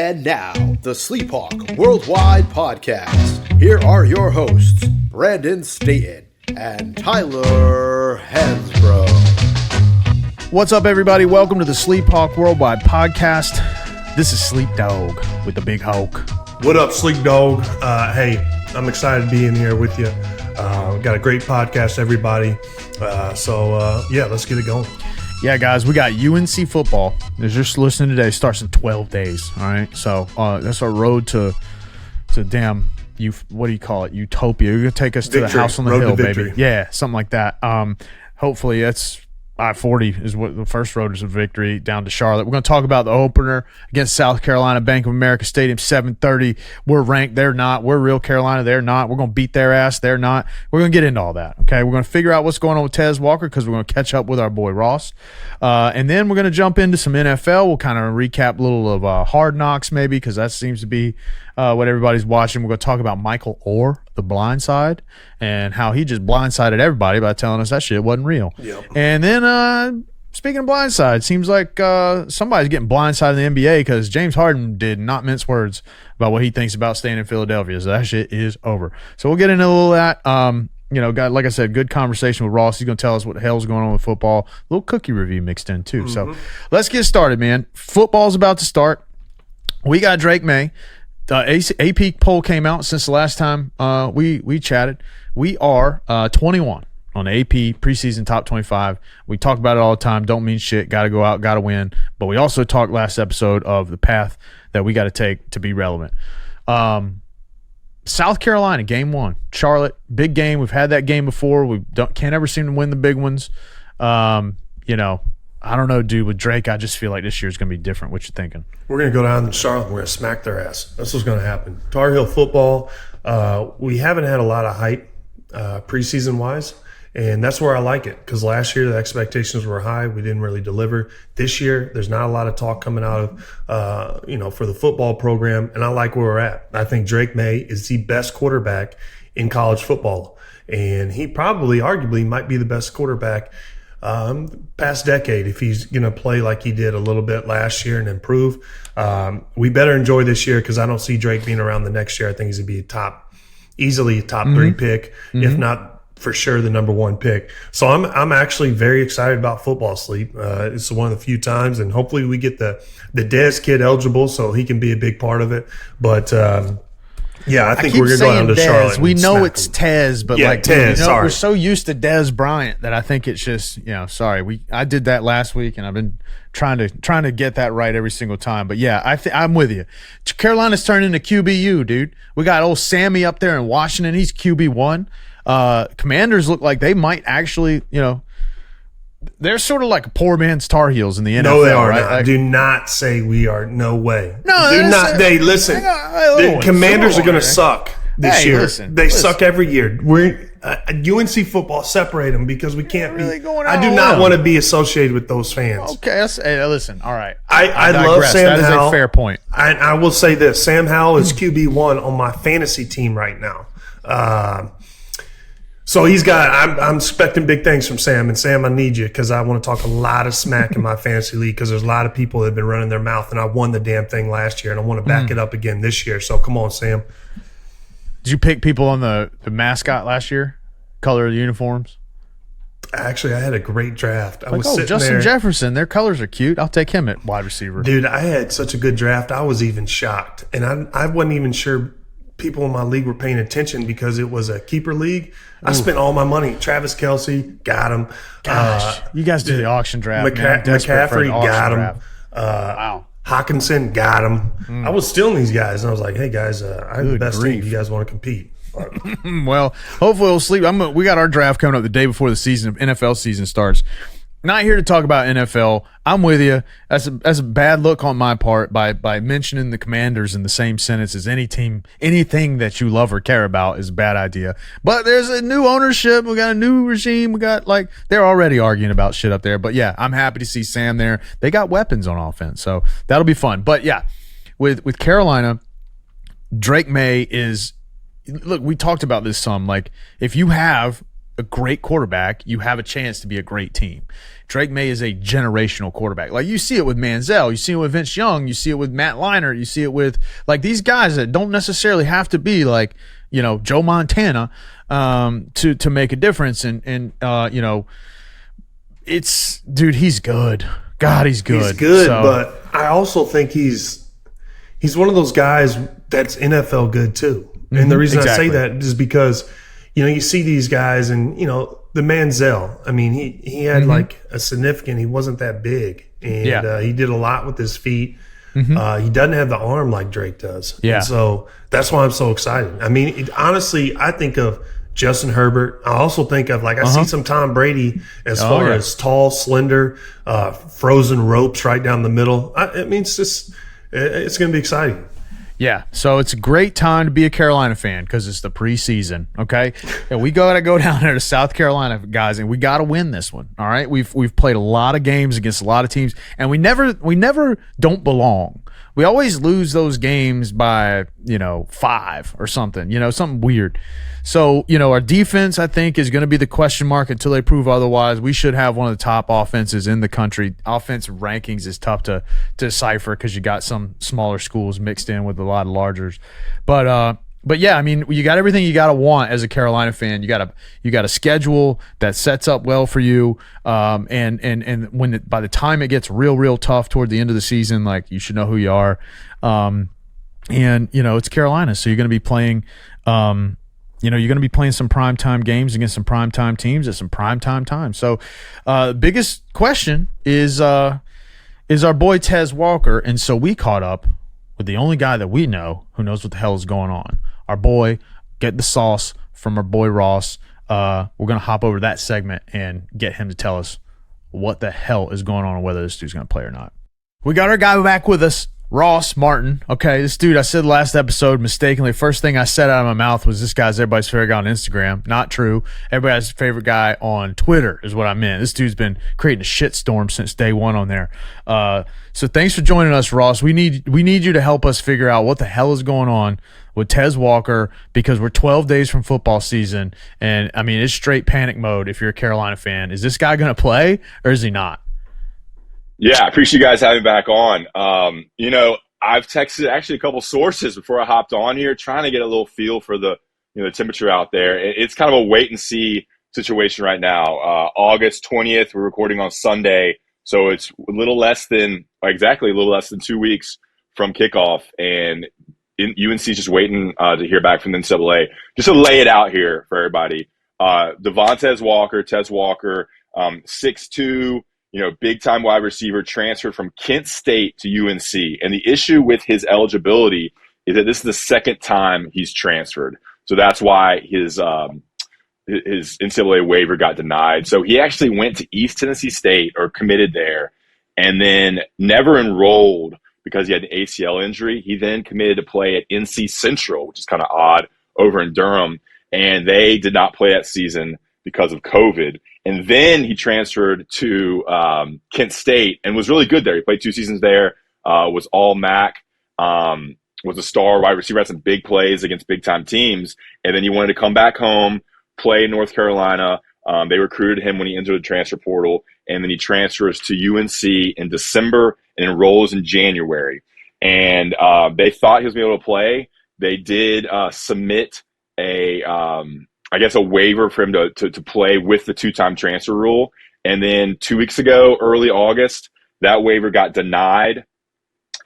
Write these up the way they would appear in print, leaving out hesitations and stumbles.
And now, the SleepHawk Worldwide Podcast. Here are your hosts, Brandon Staton and Tyler Hansbrough. What's up, everybody? Welcome to the SleepHawk Worldwide Podcast. This is Sleep Dog with the Big Hawk. What up, Sleep Dog? Hey, I'm excited to be in here with you. Got a great podcast, everybody. Yeah, let's get it going. Yeah, guys, we got UNC football. Just listening today. Starts in 12 days. All right, so that's our road to damn what do you call it? Utopia. You're gonna take us to the house on the hill, baby. Yeah, something like that. Hopefully that's I-40 is what the first road is a victory down to Charlotte. We're going to talk about the opener against South Carolina, Bank of America Stadium, 7:30. We're ranked. They're not. We're real Carolina. They're not. We're going to beat their ass. They're not. We're going to get into all that, okay? We're going to figure out what's going on with Tez Walker because we're going to catch up with our boy Ross. And then we're going to jump into some NFL. We'll kind of recap a little of Hard Knocks maybe because that seems to be what everybody's watching. We're going to talk about Michael Orr, the blind side, and how he just blindsided everybody by telling us that shit wasn't real. Yep. And then speaking of blindside, seems like somebody's getting blindsided in the NBA because James Harden did not mince words about what he thinks about staying in Philadelphia. So that shit is over. So we'll get into a little of that. Like I said, good conversation with Ross. He's going to tell us what the hell's going on with football. A little cookie review mixed in too. Mm-hmm. So let's get started, man. Football's about to start. We got Drake May. AP poll came out since the last time we chatted. We are 21 on the AP preseason top 25. We talk about it all the time. Don't mean shit. Got to go out. Got to win. But we also talked last episode of the path that we got to take to be relevant. South Carolina, game one. Charlotte, big game. We've had that game before. We can't ever seem to win the big ones. I don't know, dude. With Drake, I just feel like this year's going to be different. What you thinking? We're going to go down to Charlotte. We're going to smack their ass. That's what's going to happen. Tar Heel football, we haven't had a lot of hype preseason-wise, and that's where I like it because last year the expectations were high. We didn't really deliver. This year there's not a lot of talk coming out of, for the football program, and I like where we're at. I think Drake May is the best quarterback in college football, and he probably, arguably, might be the best quarterback past decade if he's going to play like he did a little bit last year and improve. We better enjoy this year because I don't see Drake being around the next year. I think he's going to be easily a top three pick, if not for sure the number one pick. So I'm actually very excited about football, Sleep. It's one of the few times, and hopefully we get the Dez kid eligible so he can be a big part of it. But yeah, I think we're going to go down to Charlotte. We know it's Tez, but Tez, we're so used to Dez Bryant that I think it's just, I did that last week, and I've been trying to get that right every single time. But yeah, I'm with you. Carolina's turned into QBU, dude. We got old Sammy up there in Washington. He's QB1. Commanders look like they might actually, they're sort of like poor man's Tar Heels in the NFL. No, they are right? not. Do not say we are. No way. No, do not. They listen. The Commanders are going to suck this year. They suck every year. We're UNC football. Separate them because we can't really be. I do not want to be associated with those fans. Okay, listen. All right. I love Sam Howell. That is a fair point. I will say this: Sam Howell is QB1 on my fantasy team right now. So I'm expecting big things from Sam. And Sam, I need you because I want to talk a lot of smack in my fantasy league because there's a lot of people that have been running their mouth, and I won the damn thing last year, and I want to back it up again this year. So come on, Sam. Did you pick people on the mascot last year? Color of the uniforms? Actually, I had a great draft. I was sitting Justin Jefferson. Their colors are cute. I'll take him at wide receiver. Dude, I had such a good draft. I was even shocked. And I wasn't even sure people in my league were paying attention because it was a keeper league. I spent all my money. Travis Kelce, got him. Gosh, you guys do the auction draft. McCaffrey, got him. Wow. Hawkinson, got him. I was stealing these guys, and I was like, hey, guys, I have the best team. You guys want to compete? Well, hopefully we'll sleep. We got our draft coming up the day before the NFL season starts. Not here to talk about NFL. I'm with you. That's a bad look on my part by mentioning the Commanders in the same sentence as any team. Anything that you love or care about is a bad idea. But there's a new ownership. We got a new regime. We got they're already arguing about shit up there. But yeah, I'm happy to see Sam there. They got weapons on offense, so that'll be fun. But yeah, with Carolina, Drake May is. Look, we talked about this some. If you have a great quarterback, you have a chance to be a great team. Drake May is a generational quarterback. Like, you see it with Manziel, you see it with Vince Young, you see it with Matt Leinart, you see it with like these guys that don't necessarily have to be like, you know, Joe Montana to make a difference. And you know, it's, dude, he's good. God, he's good. He's good, but I also think he's one of those guys that's NFL good too. And the reason I say that is because, you know, you see these guys and, you know, the Manziel, I mean, he had like a significant, he wasn't that big. And he did a lot with his feet. He doesn't have the arm like Drake does. Yeah. And so that's why I'm so excited. I mean, honestly, I think of Justin Herbert. I also think of, like, I see some Tom Brady as far as tall, slender, frozen ropes right down the middle. I mean, it's going to be exciting. Yeah, so it's a great time to be a Carolina fan because it's the preseason, okay? And we got to go down there to South Carolina, guys, and we got to win this one, all right? We've played a lot of games against a lot of teams, and we never don't belong. We always lose those games by, you know, 5 or something, you know, something weird. So, you know, our defense, I think, is going to be the question mark until they prove otherwise. We should have one of the top offenses in the country. Offensive rankings is tough to decipher because you got some smaller schools mixed in with a lot of largers. But yeah, I mean, you got everything you got to want as a Carolina fan. You got a schedule that sets up well for you. And when by the time it gets real tough toward the end of the season, like, you should know who you are. And you know, it's Carolina, so you're going to be playing. You know, you're going to be playing some primetime games against some primetime teams at some primetime time. So, the biggest question is our boy Tez Walker, and so we caught up with the only guy that we know who knows what the hell is going on. Our boy, get the sauce from our boy Ross. We're going to hop over that segment and get him to tell us what the hell is going on and whether this dude's going to play or not. We got our guy back with us, Ross Martin. Okay, this dude, I said last episode mistakenly, first thing I said out of my mouth was this guy's everybody's favorite guy on Instagram. Not true. Everybody's favorite guy on Twitter is what I meant. This dude's been creating a shitstorm since day one on there. So thanks for joining us, Ross. We need you to help us figure out what the hell is going on with Tez Walker, because we're 12 days from football season, and I mean, it's straight panic mode if you're a Carolina fan. Is this guy going to play or is he not? Yeah, I appreciate you guys having me back on. You know, I've texted actually a couple sources before I hopped on here, trying to get a little feel for the temperature out there. It's kind of a wait and see situation right now. August 20th, we're recording on Sunday, so it's exactly a little less than 2 weeks from kickoff, and UNC is just waiting to hear back from the NCAA. Just to lay it out here for everybody, Tez Walker, 6'2", big-time wide receiver, transferred from Kent State to UNC. And the issue with his eligibility is that this is the second time he's transferred. So that's why his NCAA waiver got denied. So he actually went to East Tennessee State, or committed there, and then never enrolled because he had an ACL injury. He then committed to play at NC Central, which is kind of odd, over in Durham. And they did not play that season because of COVID. And then he transferred to Kent State and was really good there. He played 2 seasons there, was all MAC, was a star wide receiver, had some big plays against big-time teams. And then he wanted to come back home, play in North Carolina. They recruited him when he entered the transfer portal. And then he transfers to UNC in December and enrolls in January. And they thought he was going to be able to play. They did submit a waiver for him to play with the 2-time transfer rule. And then 2 weeks ago, early August, that waiver got denied.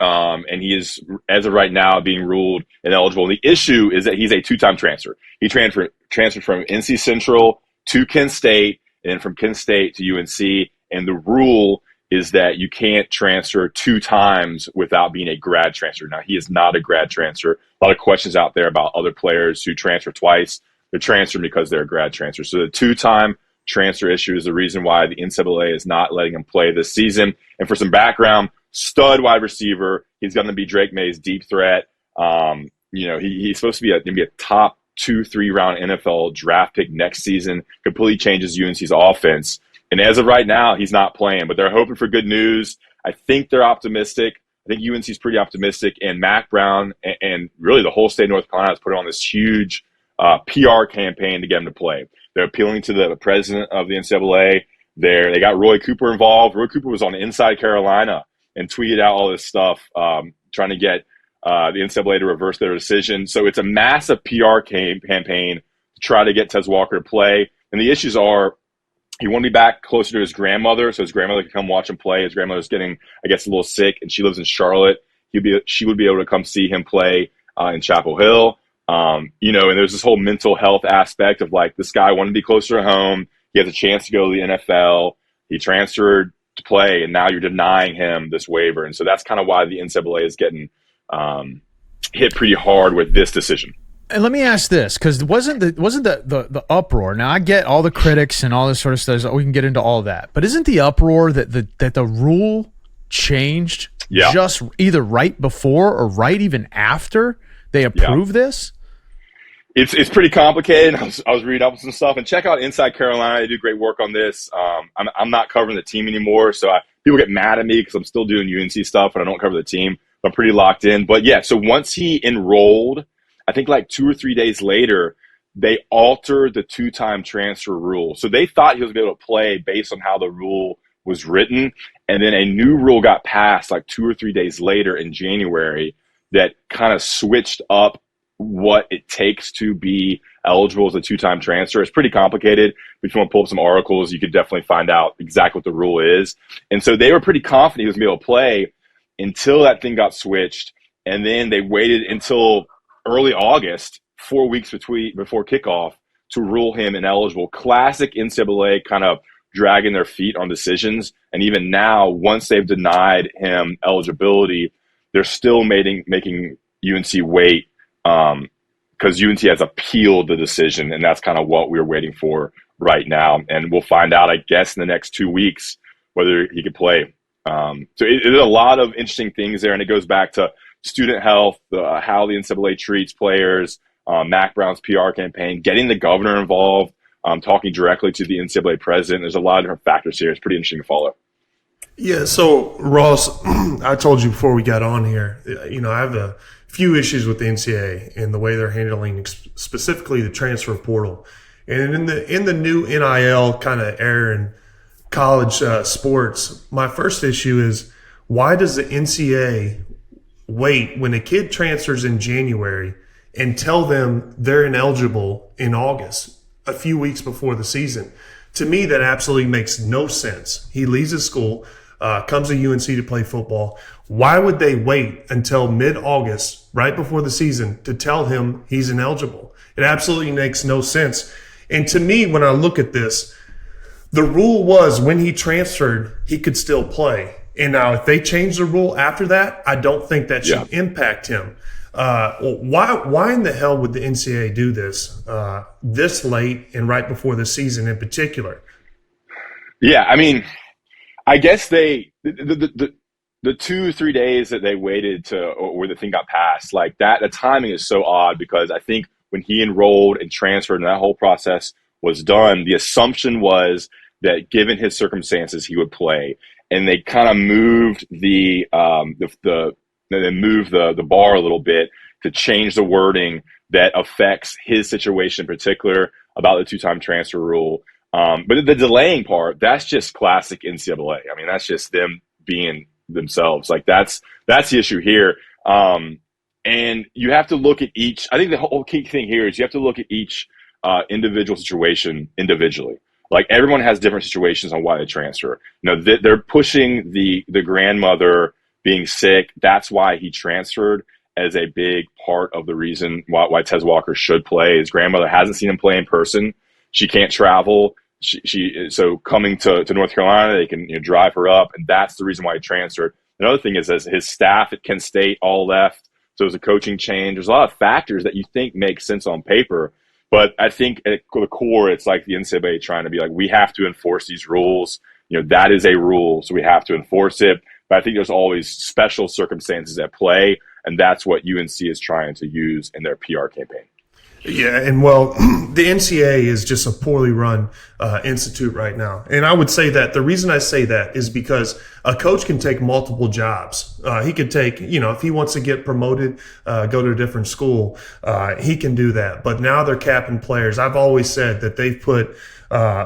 And he is, as of right now, being ruled ineligible. And the issue is that he's a 2-time transfer. He transferred from NC Central to Kent State, and then from Kent State to UNC. And the rule is that you can't transfer 2 times without being a grad transfer. Now, he is not a grad transfer. A lot of questions out there about other players who transfer twice. They're transferred because they're a grad transfer. So the 2-time transfer issue is the reason why the NCAA is not letting him play this season. And for some background, stud wide receiver. He's going to be Drake May's deep threat. He's supposed to be a top 2-3 round NFL draft pick next season. Completely changes UNC's offense. And as of right now, he's not playing, but they're hoping for good news. I think they're optimistic. I think UNC's pretty optimistic. And Mac Brown and really the whole state of North Carolina has put on this huge PR campaign to get him to play. They're appealing to the president of the NCAA. They got Roy Cooper involved. Roy Cooper was on Inside Carolina and tweeted out all this stuff, trying to get the NCAA to reverse their decision. So it's a massive PR campaign to try to get Tez Walker to play. And the issues are, he wanted to be back closer to his grandmother, so his grandmother could come watch him play. His grandmother's getting, I guess, a little sick, and she lives in Charlotte. She would be able to come see him play in Chapel Hill. And there's this whole mental health aspect of, like, this guy wanted to be closer to home. He has a chance to go to the NFL. He transferred to play, and now you're denying him this waiver. And so that's kind of why the NCAA is getting hit pretty hard with this decision. And let me ask this, because wasn't the uproar? Now, I get all the critics and all this sort of stuff. We can get into all that, but isn't the uproar that the rule changed just either right before or right even after they approved this? It's pretty complicated. I was reading up some stuff, and check out Inside Carolina. They do great work on this. I'm not covering the team anymore, so people get mad at me because I'm still doing UNC stuff and I don't cover the team. I'm pretty locked in. But yeah, so once he enrolled, I think like 2 or 3 days later, they altered the 2-time transfer rule. So they thought he was going to be able to play based on how the rule was written. And then a new rule got passed like 2 or 3 days later in January that kind of switched up what it takes to be eligible as a 2-time transfer. It's pretty complicated. If you want to pull up some articles, you could definitely find out exactly what the rule is. And so they were pretty confident he was going to be able to play until that thing got switched. And then they waited until early August, 4 weeks before kickoff, to rule him ineligible. Classic NCAA kind of dragging their feet on decisions. And even now, once they've denied him eligibility, they're still making UNC wait because UNC has appealed the decision, and that's kind of what we're waiting for right now. And we'll find out, I guess, in the next 2 weeks whether he could play. So there's a lot of interesting things there, and it goes back to student health, how the NCAA treats players, Mac Brown's PR campaign, getting the governor involved, talking directly to the NCAA president. There's a lot of different factors here. It's pretty interesting to follow. Yeah, so Ross, I told you before we got on here, I have a few issues with the NCAA and the way they're handling specifically the transfer portal. And in the new NIL kind of era in college sports, my first issue is, why does the NCAA wait when a kid transfers in January and tell them they're ineligible in August, a few weeks before the season? To me, that absolutely makes no sense. He leaves his school, comes to UNC to play football. Why would they wait until mid-August, right before the season, to tell him he's ineligible? It absolutely makes no sense. And to me, when I look at this, the rule was when he transferred, he could still play. And now if they change the rule after that, I don't think that should impact him. Why in the hell would the NCAA do this this late and right before the season in particular? Yeah, I mean, I guess the 2 or 3 days that they waited to where the thing got passed, like that, the timing is so odd, because I think when he enrolled and transferred and that whole process was done, the assumption was that given his circumstances, he would play. And they kind of moved the bar a little bit to change the wording that affects his situation in particular about the 2-time transfer rule. But the delaying part, that's just classic NCAA. I mean, that's just them being themselves. Like that's the issue here. And you have to look at each. I think the whole key thing here is you have to look at each individual situation individually. Like, everyone has different situations on why they transfer. They're pushing the grandmother being sick. That's why he transferred, as a big part of the reason why Tez Walker should play. His grandmother hasn't seen him play in person. She can't travel. So coming to North Carolina, they can drive her up, and that's the reason why he transferred. Another thing is, as his staff at Kent State all left, so there's a coaching change. There's a lot of factors that you think make sense on paper. But I think at the core, it's like the NCAA trying to be like, we have to enforce these rules. That is a rule, so we have to enforce it. But I think there's always special circumstances at play, and that's what UNC is trying to use in their PR campaign. Yeah, and well, the NCAA is just a poorly run institute right now. And I would say that the reason I say that is because a coach can take multiple jobs. He could take, if he wants to get promoted, go to a different school, he can do that. But now they're capping players. I've always said that they've put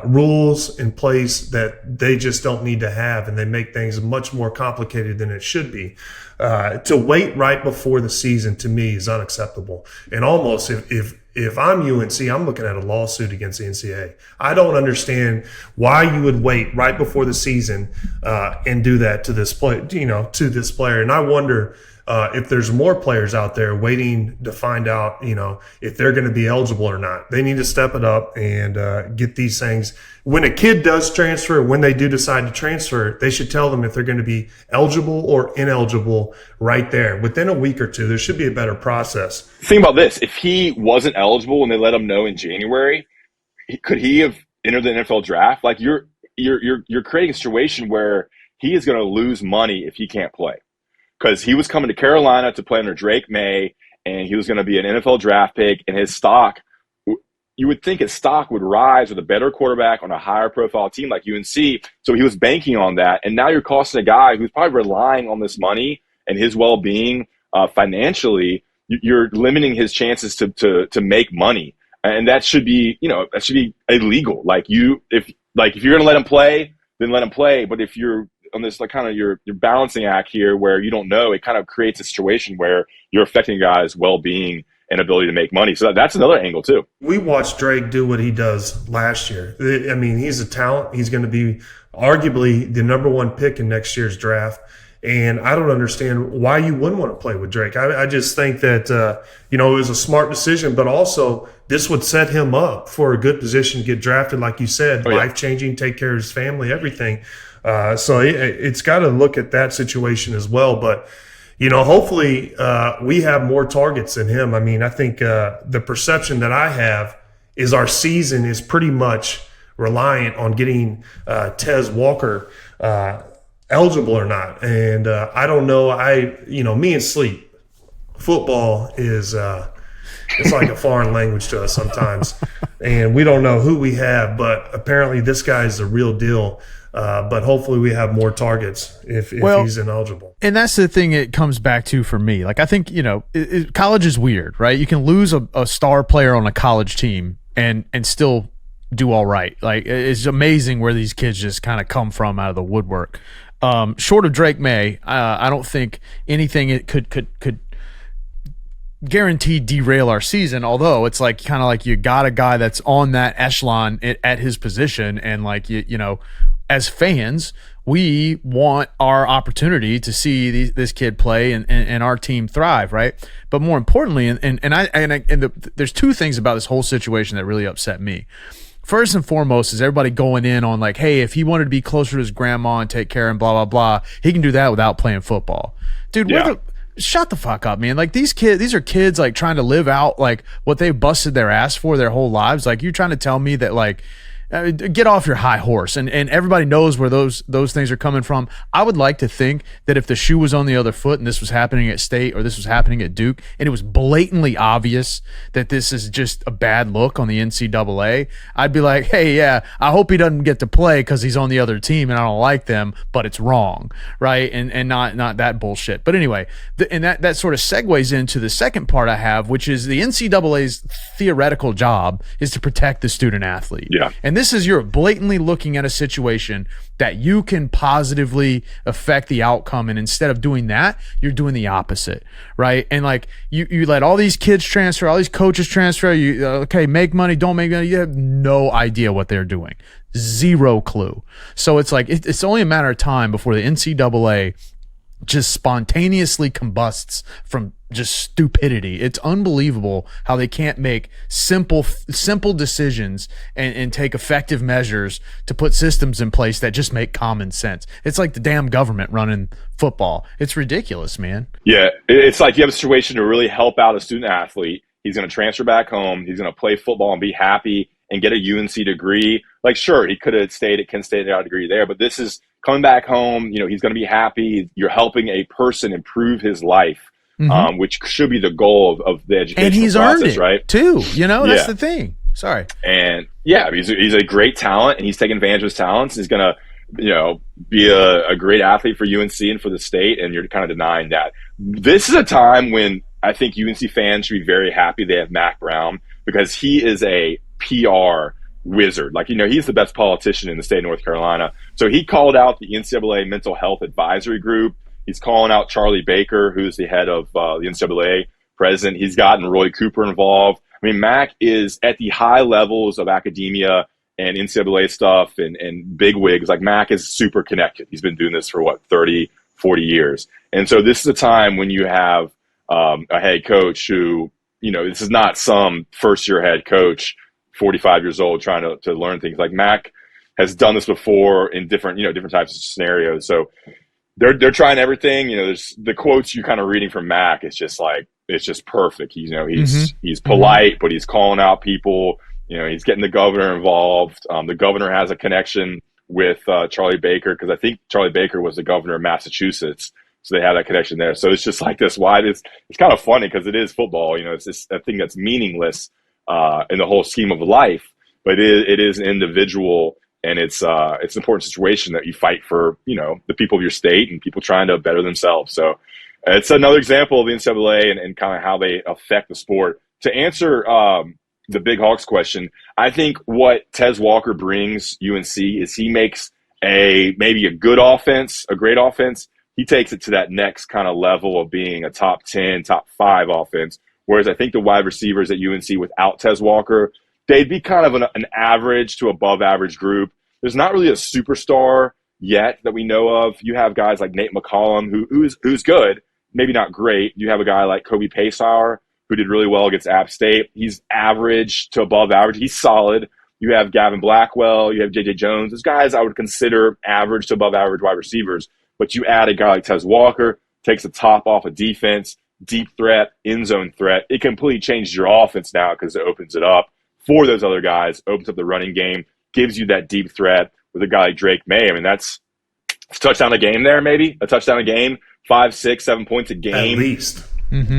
rules in place that they just don't need to have, and they make things much more complicated than it should be. To wait right before the season, to me, is unacceptable. And almost if I'm UNC, I'm looking at a lawsuit against the NCAA. I don't understand why you would wait right before the season and do that to this play, to this player. And I wonder if there's more players out there waiting to find out, if they're going to be eligible or not. They need to step it up and get these things. When a kid does transfer, when they do decide to transfer, they should tell them if they're going to be eligible or ineligible right there. Within a week or two, there should be a better process. Think about this. If he wasn't eligible and they let him know in January, could he have entered the NFL draft? Like you're creating a situation where he is going to lose money if he can't play. Because he was coming to Carolina to play under Drake May, and he was going to be an NFL draft pick, and his stock, you would think his stock would rise with a better quarterback on a higher profile team like UNC. So he was banking on that. And now you're costing a guy who's probably relying on this money and his well-being financially. You're limiting his chances to make money. And that should be, that should be illegal. If you're going to let him play, then let him play. But if you're on this your balancing act here where you don't know, it kind of creates a situation where you're affecting a guy's well-being and ability to make money. So that's another angle too. We watched Drake do what he does last year. I mean, he's a talent. He's going to be arguably the number one pick in next year's draft. And I don't understand why you wouldn't want to play with Drake. I just think that, it was a smart decision, but also this would set him up for a good position to get drafted. Like you said, life-changing, take care of his family, everything. So it's got to look at that situation as well. But, hopefully we have more targets than him. I mean, I think the perception that I have is our season is pretty much reliant on getting Tez Walker eligible or not. And I don't know. Me and Sleep, football is it's like a foreign language to us sometimes. And we don't know who we have, but apparently this guy is the real deal. But hopefully we have more targets if he's ineligible. And that's the thing it comes back to for me. Like, I think, college is weird, right? You can lose a star player on a college team and still do all right. Like, it's amazing where these kids just kind of come from out of the woodwork. Short of Drake May, I don't think anything it could guaranteed derail our season, although it's kind of you got a guy that's on that echelon at his position, and as fans, we want our opportunity to see this kid play and our team thrive, right? But more importantly, there's two things about this whole situation that really upset me. First and foremost is everybody going in on hey, if he wanted to be closer to his grandma and take care and blah, blah, blah, he can do that without playing football. Dude, shut the fuck up, man. These are kids trying to live out what they've busted their ass for their whole lives. You're trying to tell me that get off your high horse, and everybody knows where those things are coming from. I would like to think that if the shoe was on the other foot and this was happening at State or this was happening at Duke, and it was blatantly obvious that this is just a bad look on the NCAA, I'd be like, hey, yeah, I hope he doesn't get to play because he's on the other team and I don't like them, but it's wrong, right? And not that bullshit. But anyway, and that sort of segues into the second part I have, which is the NCAA's theoretical job is to protect the student athlete. Yeah. And this is you're blatantly looking at a situation that you can positively affect the outcome, and instead of doing that, you're doing the opposite, right? And you let all these kids transfer, all these coaches transfer. You make money, don't make money. You have no idea what they're doing, zero clue. So it's only a matter of time before the NCAA just spontaneously combusts from just stupidity. It's unbelievable how they can't make simple decisions and take effective measures to put systems in place that just make common sense. It's like the damn government running football. It's ridiculous, man. Yeah, it's like you have a situation to really help out a student athlete. He's going to transfer back home. He's going to play football and be happy and get a UNC degree. Sure, he could have stayed at Kent State and got a degree there, but this is coming back home. He's going to be happy. You're helping a person improve his life. which should be the goal of the educational and he's process, earned it, right? Too. That's the thing. Sorry. And he's a great talent, and he's taking advantage of his talents. He's going to, be a great athlete for UNC and for the state, and you're kind of denying that. This is a time when I think UNC fans should be very happy they have Mack Brown, because he is a PR wizard. He's the best politician in the state of North Carolina. So he called out the NCAA Mental Health Advisory Group. He's calling out Charlie Baker, who's the head of the NCAA president. He's gotten Roy Cooper involved. I mean, Mack is at the high levels of academia and NCAA stuff and big wigs. Mack is super connected. He's been doing this for 30, 40 years. And so this is a time when you have a head coach who, this is not some first-year head coach, 45 years old, trying to learn things. Mack has done this before in different types of scenarios. So they're trying everything. There's the quotes you're kind of reading from Mack. It's just it's just perfect. He's polite, but he's calling out people. He's getting the governor involved. The governor has a connection with Charlie Baker, because I think Charlie Baker was the governor of Massachusetts. So they have that connection there. So it's just this wide. It's kind of funny because it is football. It's just a thing that's meaningless in the whole scheme of life, but it is an individual, and it's an important situation that you fight for, the people of your state and people trying to better themselves. So it's another example of the NCAA and kind of how they affect the sport. To answer the Big Hawks question, I think what Tez Walker brings UNC is he makes maybe a good offense, a great offense. He takes it to that next kind of level of being a top 10, top 5 offense. Whereas I think the wide receivers at UNC without Tez Walker, they'd be kind of an average to above average group. There's not really a superstar yet that we know of. You have guys like Nate McCollum, who's good, maybe not great. You have a guy like Kobe Paysauer, who did really well against App State. He's average to above average. He's solid. You have Gavin Blackwell. You have J.J. Jones. Those guys I would consider average to above average wide receivers. But you add a guy like Tez Walker, takes the top off of defense, deep threat, end zone threat. It completely changes your offense now because it opens it up for those other guys, opens up the running game, gives you that deep threat with a guy like Drake May. I mean, that's a touchdown a game there, maybe. A touchdown a game, 5, 6, 7 points a game. At least.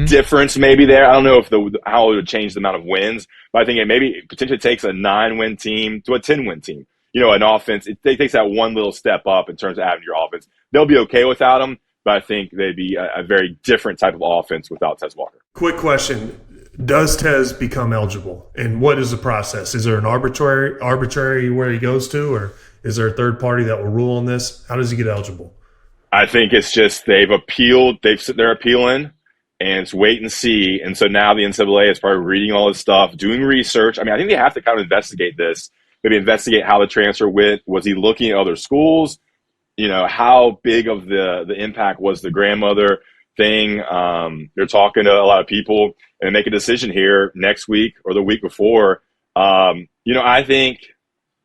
Difference maybe there. I don't know if how it would change the amount of wins, but I think it potentially takes a 9-win team to a 10-win team. An offense, it takes that one little step up in terms of having your offense. They'll be okay without him, but I think they'd be a very different type of offense without Tez Walker. Quick question. Does Tez become eligible? And what is the process? Is there an arbitrary where he goes to, or is there a third party that will rule on this? How does he get eligible? I think it's just they've appealed. They're appealing, and it's wait and see. And so now the NCAA is probably reading all this stuff, doing research. I mean, I think they have to kind of investigate this, maybe investigate how the transfer went. Was he looking at other schools? How big of the impact was the grandmother thing? They're talking to a lot of people and make a decision here next week or the week before. I think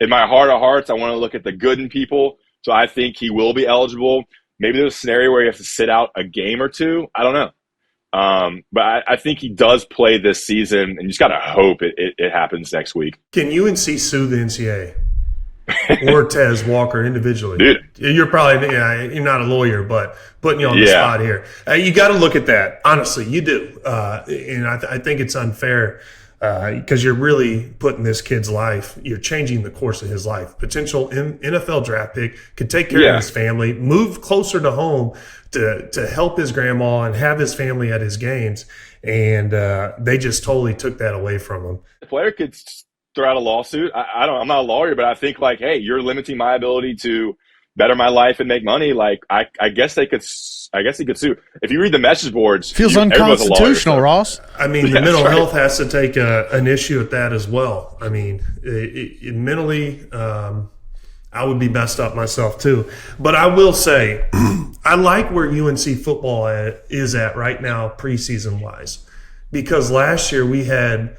in my heart of hearts, I want to look at the good in people. So I think he will be eligible. Maybe there's a scenario where he has to sit out a game or two. I don't know. But I think he does play this season, and you just got to hope it happens next week. Can UNC sue the NCAA or Tez Walker individually? Dude. You're probably you're not a lawyer, but putting you on the spot here. You got to look at that. Honestly, you do. And I think it's unfair because you're really putting this kid's life, you're changing the course of his life. Potential NFL draft pick, could take care of his family, move closer to home to help his grandma and have his family at his games. And they just totally took that away from him. The player could throw out a lawsuit. I'm not a lawyer, but I think hey, you're limiting my ability to better my life and make money. I guess he could sue. If you read the message boards, feels unconstitutional, lawyer, so. Ross. I mean, the mental health has to take an issue at that as well. I mean, mentally, I would be messed up myself too. But I will say, I like where UNC football is at right now, preseason wise, because last year we had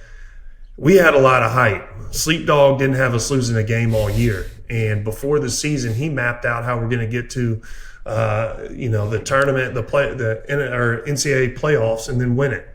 a lot of hype. Sleep Dog didn't have us losing a game all year. And before the season, he mapped out how we're going to get to, the tournament, the NCAA playoffs, and then win it.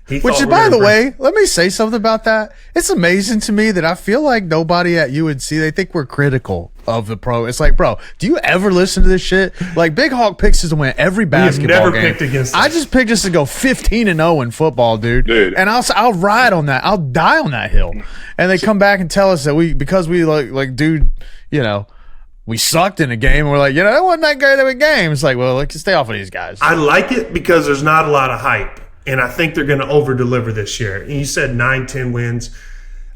Which is, by the way, let me say something about that. It's amazing to me that I feel like nobody at UNC, they think we're critical of the pro. It's like, bro, do you ever listen to this shit? Like, Big Hawk picks us to win every basketball game. Picked against us. I just picked us to go 15-0 in football, dude. And I'll ride on that. I'll die on that hill. And they come back and tell us that because we dude, you know, we sucked in a game. And we're like, you know, that wasn't that great of a game. It's like, well, let's stay off of these guys. I like it because there's not a lot of hype. And I think they're going to over-deliver this year. And you said 9-10 wins.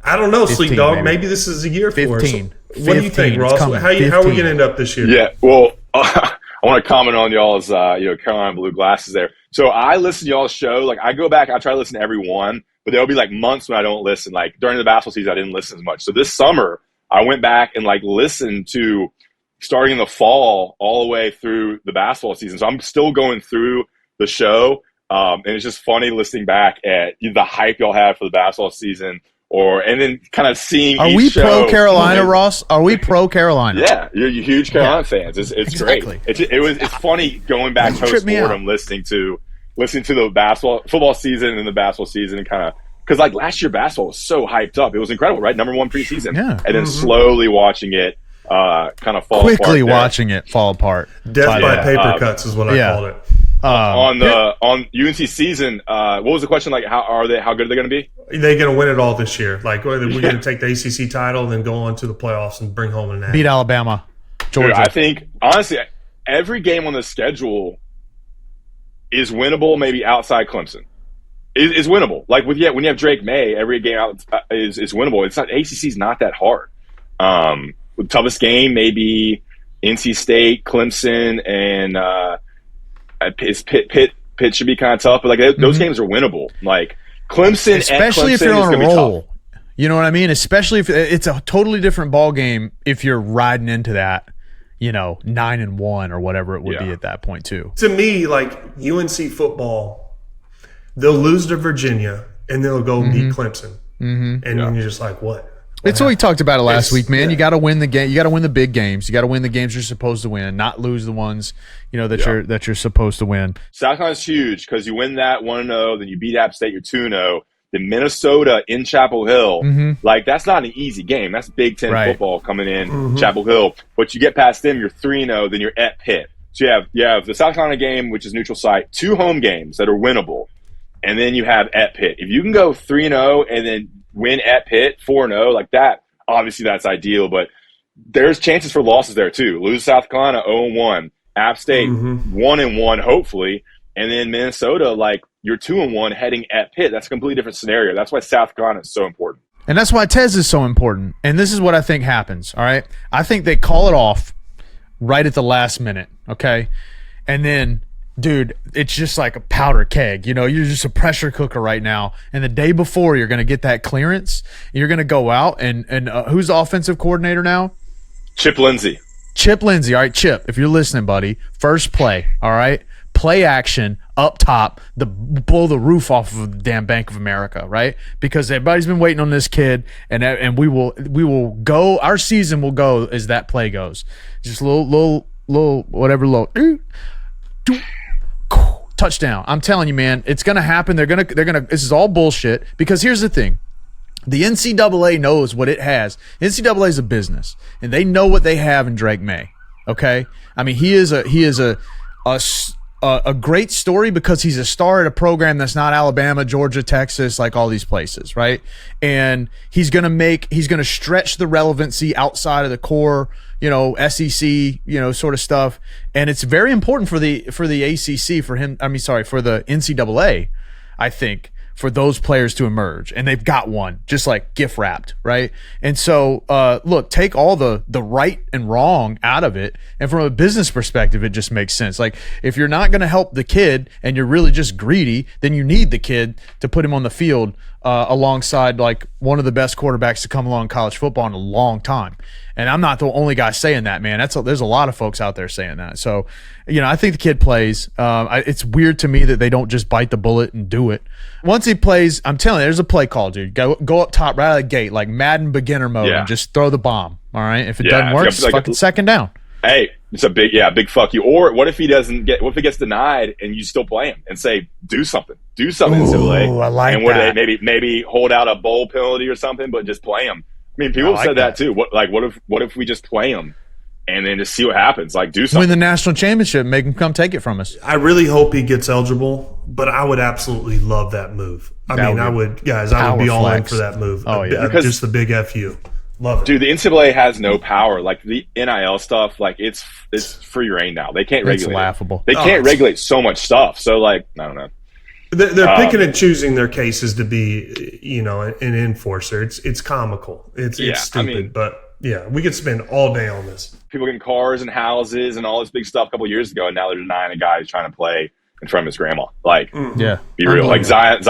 I don't know, 15, Sleep Dog. Maybe this is a year 15. For us. What do you think, Ross? How are we going to end up this year? Yeah, well, I want to comment on y'all's Carolina Blue glasses there. So I listen to y'all's show. Like, I go back, I try to listen to every one, but there'll be like months when I don't listen. Like during the basketball season, I didn't listen as much. So this summer, I went back and like listened to starting in the fall all the way through the basketball season. So I'm still going through the show. And it's just funny listening back at the hype y'all have for the basketball season, and then kind of seeing. Are we pro Carolina, Ross? Are we pro Carolina? Yeah, you're huge Carolina fans. It's exactly. Great. It's funny going back post mortem listening to the football season and the basketball season, and kind of because like last year basketball was so hyped up. It was incredible, right? Number one preseason, and then slowly watching it kind of fall apart. Quickly watching it fall apart. Death by paper cuts is what I called it. On UNC season, what was the question? Like, how good are they going to be? They're going to win it all this year. Like, we're going to take the ACC title, then go on to the playoffs and bring home an A. Beat Alabama, Georgia. Dude, I think honestly, every game on the schedule is winnable. Maybe outside Clemson is winnable. Like when you have Drake May, every game out is winnable. It's not ACC's not that hard. The toughest game maybe NC State, Clemson, and. Pitt should be kind of tough, but like those games are winnable. Like Clemson, especially at Clemson, if you're on a roll. Tough. You know what I mean? Especially if it's a totally different ball game if you're riding into that, 9-1 or whatever it would be at that point too. To me, like UNC football, they'll lose to Virginia and they'll go beat Clemson, and then you're just like, what? It's what we talked about it last week, man. You got to win the game. You got to win the big games. You got to win the games you're supposed to win, not lose the ones that you're supposed to win. South Carolina's huge because you win that 1-0, then you beat App State, you're 2-0. Then Minnesota in Chapel Hill, like that's not an easy game. That's Big Ten football coming in Chapel Hill. But you get past them, you're 3-0, then you're at Pitt. So you have the South Carolina game, which is neutral site, 2 home games that are winnable, and then you have at Pitt. If you can go 3-0 and then win at Pitt 4-0 like that, obviously that's ideal, but there's chances for losses there too. Lose South Carolina 0-1, App State 1-1 hopefully, and then Minnesota like you're 2-1 heading at Pitt. That's a completely different scenario. That's why South Carolina is so important. And that's why Tez is so important. And this is what I think happens, all right? I think they call it off right at the last minute, okay? And then dude, it's just like a powder keg. You're just a pressure cooker right now. And the day before, you're going to get that clearance. You're going to go out and who's the offensive coordinator now? Chip Lindsey. Chip Lindsey. All right, Chip, if you're listening, buddy, first play, all right? Play action up top, blow the roof off of the damn Bank of America, right? Because everybody's been waiting on this kid, and we will go. Our season will go as that play goes. Just little touchdown. I'm telling you, man, it's gonna happen. They're gonna. This is all bullshit. Because here's the thing. The NCAA knows what it has. NCAA is a business, and they know what they have in Drake May. Okay, I mean he is a great story because he's a star at a program that's not Alabama, Georgia, Texas, like all these places, right? And he's gonna stretch the relevancy outside of the core, SEC, sort of stuff. And it's very important for the ACC, for the NCAA, I think, for those players to emerge. And they've got one, just like gift wrapped, right? And so, look, take all the right and wrong out of it. And from a business perspective, it just makes sense. Like, if you're not going to help the kid and you're really just greedy, then you need the kid to put him on the field alongside like one of the best quarterbacks to come along in college football in a long time. And I'm not the only guy saying that, man. There's a lot of folks out there saying that. So, I think the kid plays. It's weird to me that they don't just bite the bullet and do it. Once he plays, I'm telling you, there's a play call, dude. Go up top right out of the gate, like Madden beginner mode, and just throw the bomb. All right, if it doesn't work, it's fucking second down. Hey, It's a big fuck you. Or what if he gets denied and you still play him and say, do something Ooh, NCAA. I like and that. They maybe hold out a bowl penalty or something, but just play him. I mean, people have said that too. What if we just play him and then just see what happens? Like, do something. Win the national championship, make him come take it from us. I really hope he gets eligible, but I would absolutely love that move. I would be all in for that move. Oh, yeah. Just the big FU. Love it. Dude, the NCAA has no power. Like the NIL stuff, like it's free reign now. They can't regulate. It's laughable. They can't regulate so much stuff. So like, I don't know. They're picking and choosing their cases to be, an enforcer. It's comical. It's stupid, but yeah, we could spend all day on this. People getting cars and houses and all this big stuff a couple of years ago, and now they're denying a guy who's trying to play in front of his grandma. Like, be real. Like Zion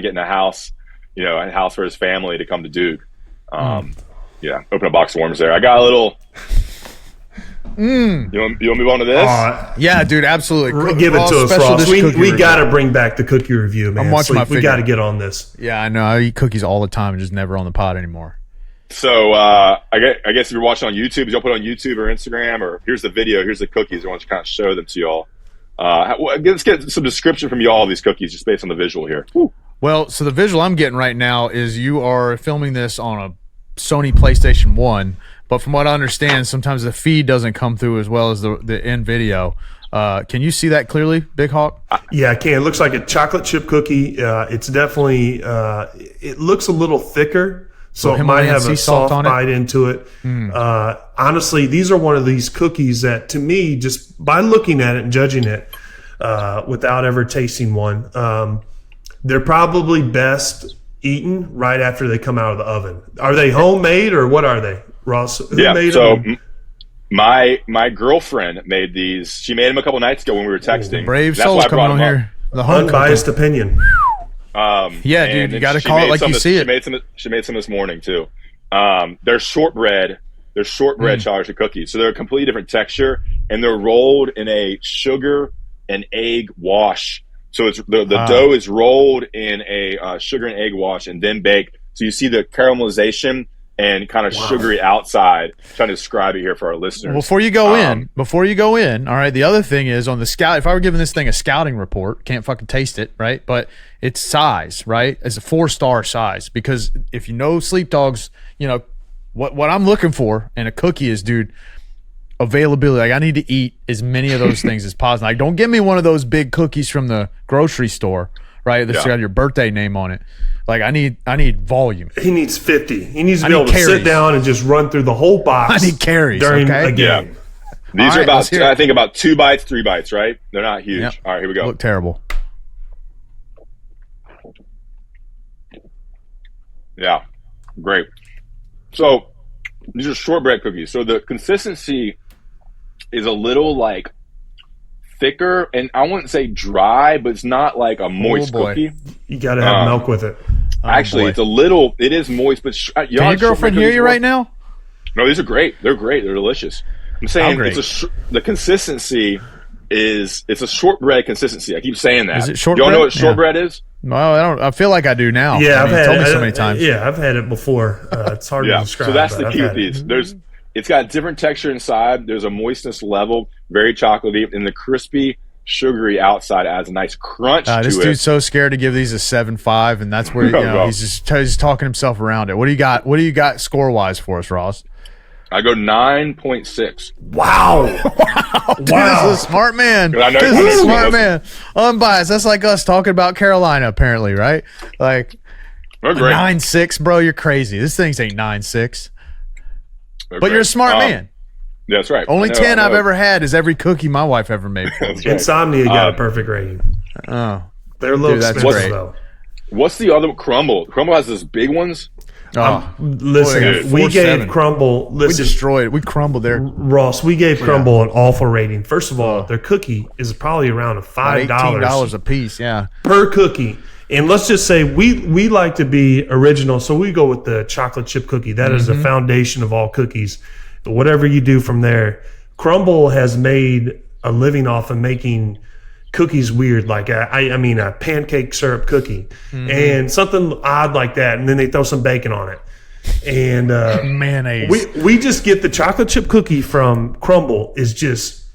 getting a house, a house for his family to come to Duke. Open a box of worms there. I got a little. You want to move on to this? Yeah, dude, absolutely. Give it to us, Ross. We got to bring back the cookie review, man. I'm watching my We got to get on this. Yeah, I know. I eat cookies all the time, just never on the pod anymore. So I guess if you're watching on YouTube, you'll put it on YouTube or Instagram, or here's the video, here's the cookies. I want to kind of show them to y'all. Let's get some description from y'all of these cookies, just based on the visual here. Woo. Well, so the visual I'm getting right now is you are filming this on a Sony PlayStation 1, but from what I understand, sometimes the feed doesn't come through as well as the end video. Can you see that clearly, Big Hawk? Yeah, I can. It looks like a chocolate chip cookie. It's definitely it looks a little thicker, so it might have a soft bite into it. Honestly, these are one of these cookies that, to me, just by looking at it and judging it without ever tasting one, they're probably best eaten right after they come out of the oven. Are they homemade or what are they, Ross? Who made them? My girlfriend made these. She made them a couple nights ago when we were texting. Brave souls coming on here. The unbiased opinion. Yeah, dude, you got to call it like you see it. She made some this morning too. They're shortbread. They're shortbread chocolate cookies, so they're a completely different texture, and they're rolled in a sugar and egg wash. So it's the dough is rolled in a sugar and egg wash and then baked. So you see the caramelization and kind of sugary outside. I'm trying to describe it here for our listeners. Before you go in, all right, the other thing is on the scout, if I were giving this thing a scouting report, can't fucking taste it, right? But its size, right? It's a 4-star size, because if you know Sleep Dogs, what I'm looking for in a cookie is, dude, availability. Like, I need to eat as many of those things as possible. Like, don't give me one of those big cookies from the grocery store, right? That's got your birthday name on it. Like, I need volume. He needs 50. He needs to be able to sit down and just run through the whole box. I need carries during a game. Yeah. These are about, I think, about 2 bites, 3 bites, right? They're not huge. Yep. All right, here we go. Look terrible. Yeah, great. So these are shortbread cookies. So the consistency is a little like thicker, and I wouldn't say dry, but it's not like a moist cookie. You got to have milk with it. Actually, it is moist, but can your girlfriend hear you right now? No, these are great. They're great. They're delicious. I'm saying the consistency it's a shortbread consistency. I keep saying that. Is it shortbread? Y'all know what shortbread is? Well, I feel like I do now. Yeah, I've told me so many times. Yeah, I've had it before. It's hard to describe. So that's the key with these. It's got different texture inside. There's a moistness level, very chocolatey, and the crispy, sugary outside adds a nice crunch to it. This dude's so scared to give these a 7.5, and that's where he's talking himself around it. What do you got? What do you got score wise for us, Ross? I go 9.6. Wow. Dude, this is a smart man. This is a smart man. Unbiased. That's like us talking about Carolina, apparently, right? Like, 9.6, bro, you're crazy. This thing's ain't 9.6. But you're a smart man. Yeah, that's right. Only 10 I've ever had is every cookie my wife ever made for me. Insomnia got a perfect rating. Oh. They're a little expensive, though. What's the other Crumble? Crumble has those big ones. Listen, we gave Crumble. We destroyed it. We crumbled there. Ross, we gave Crumble an awful rating. First of all, their cookie is probably around $5 a piece, per cookie. And let's just say we like to be original, so we go with the chocolate chip cookie. That is the foundation of all cookies. Whatever you do from there, Crumble has made a living off of making cookies weird, like a pancake syrup cookie and something odd like that, and then they throw some bacon on it. And mayonnaise. We just get the chocolate chip cookie from Crumble is just,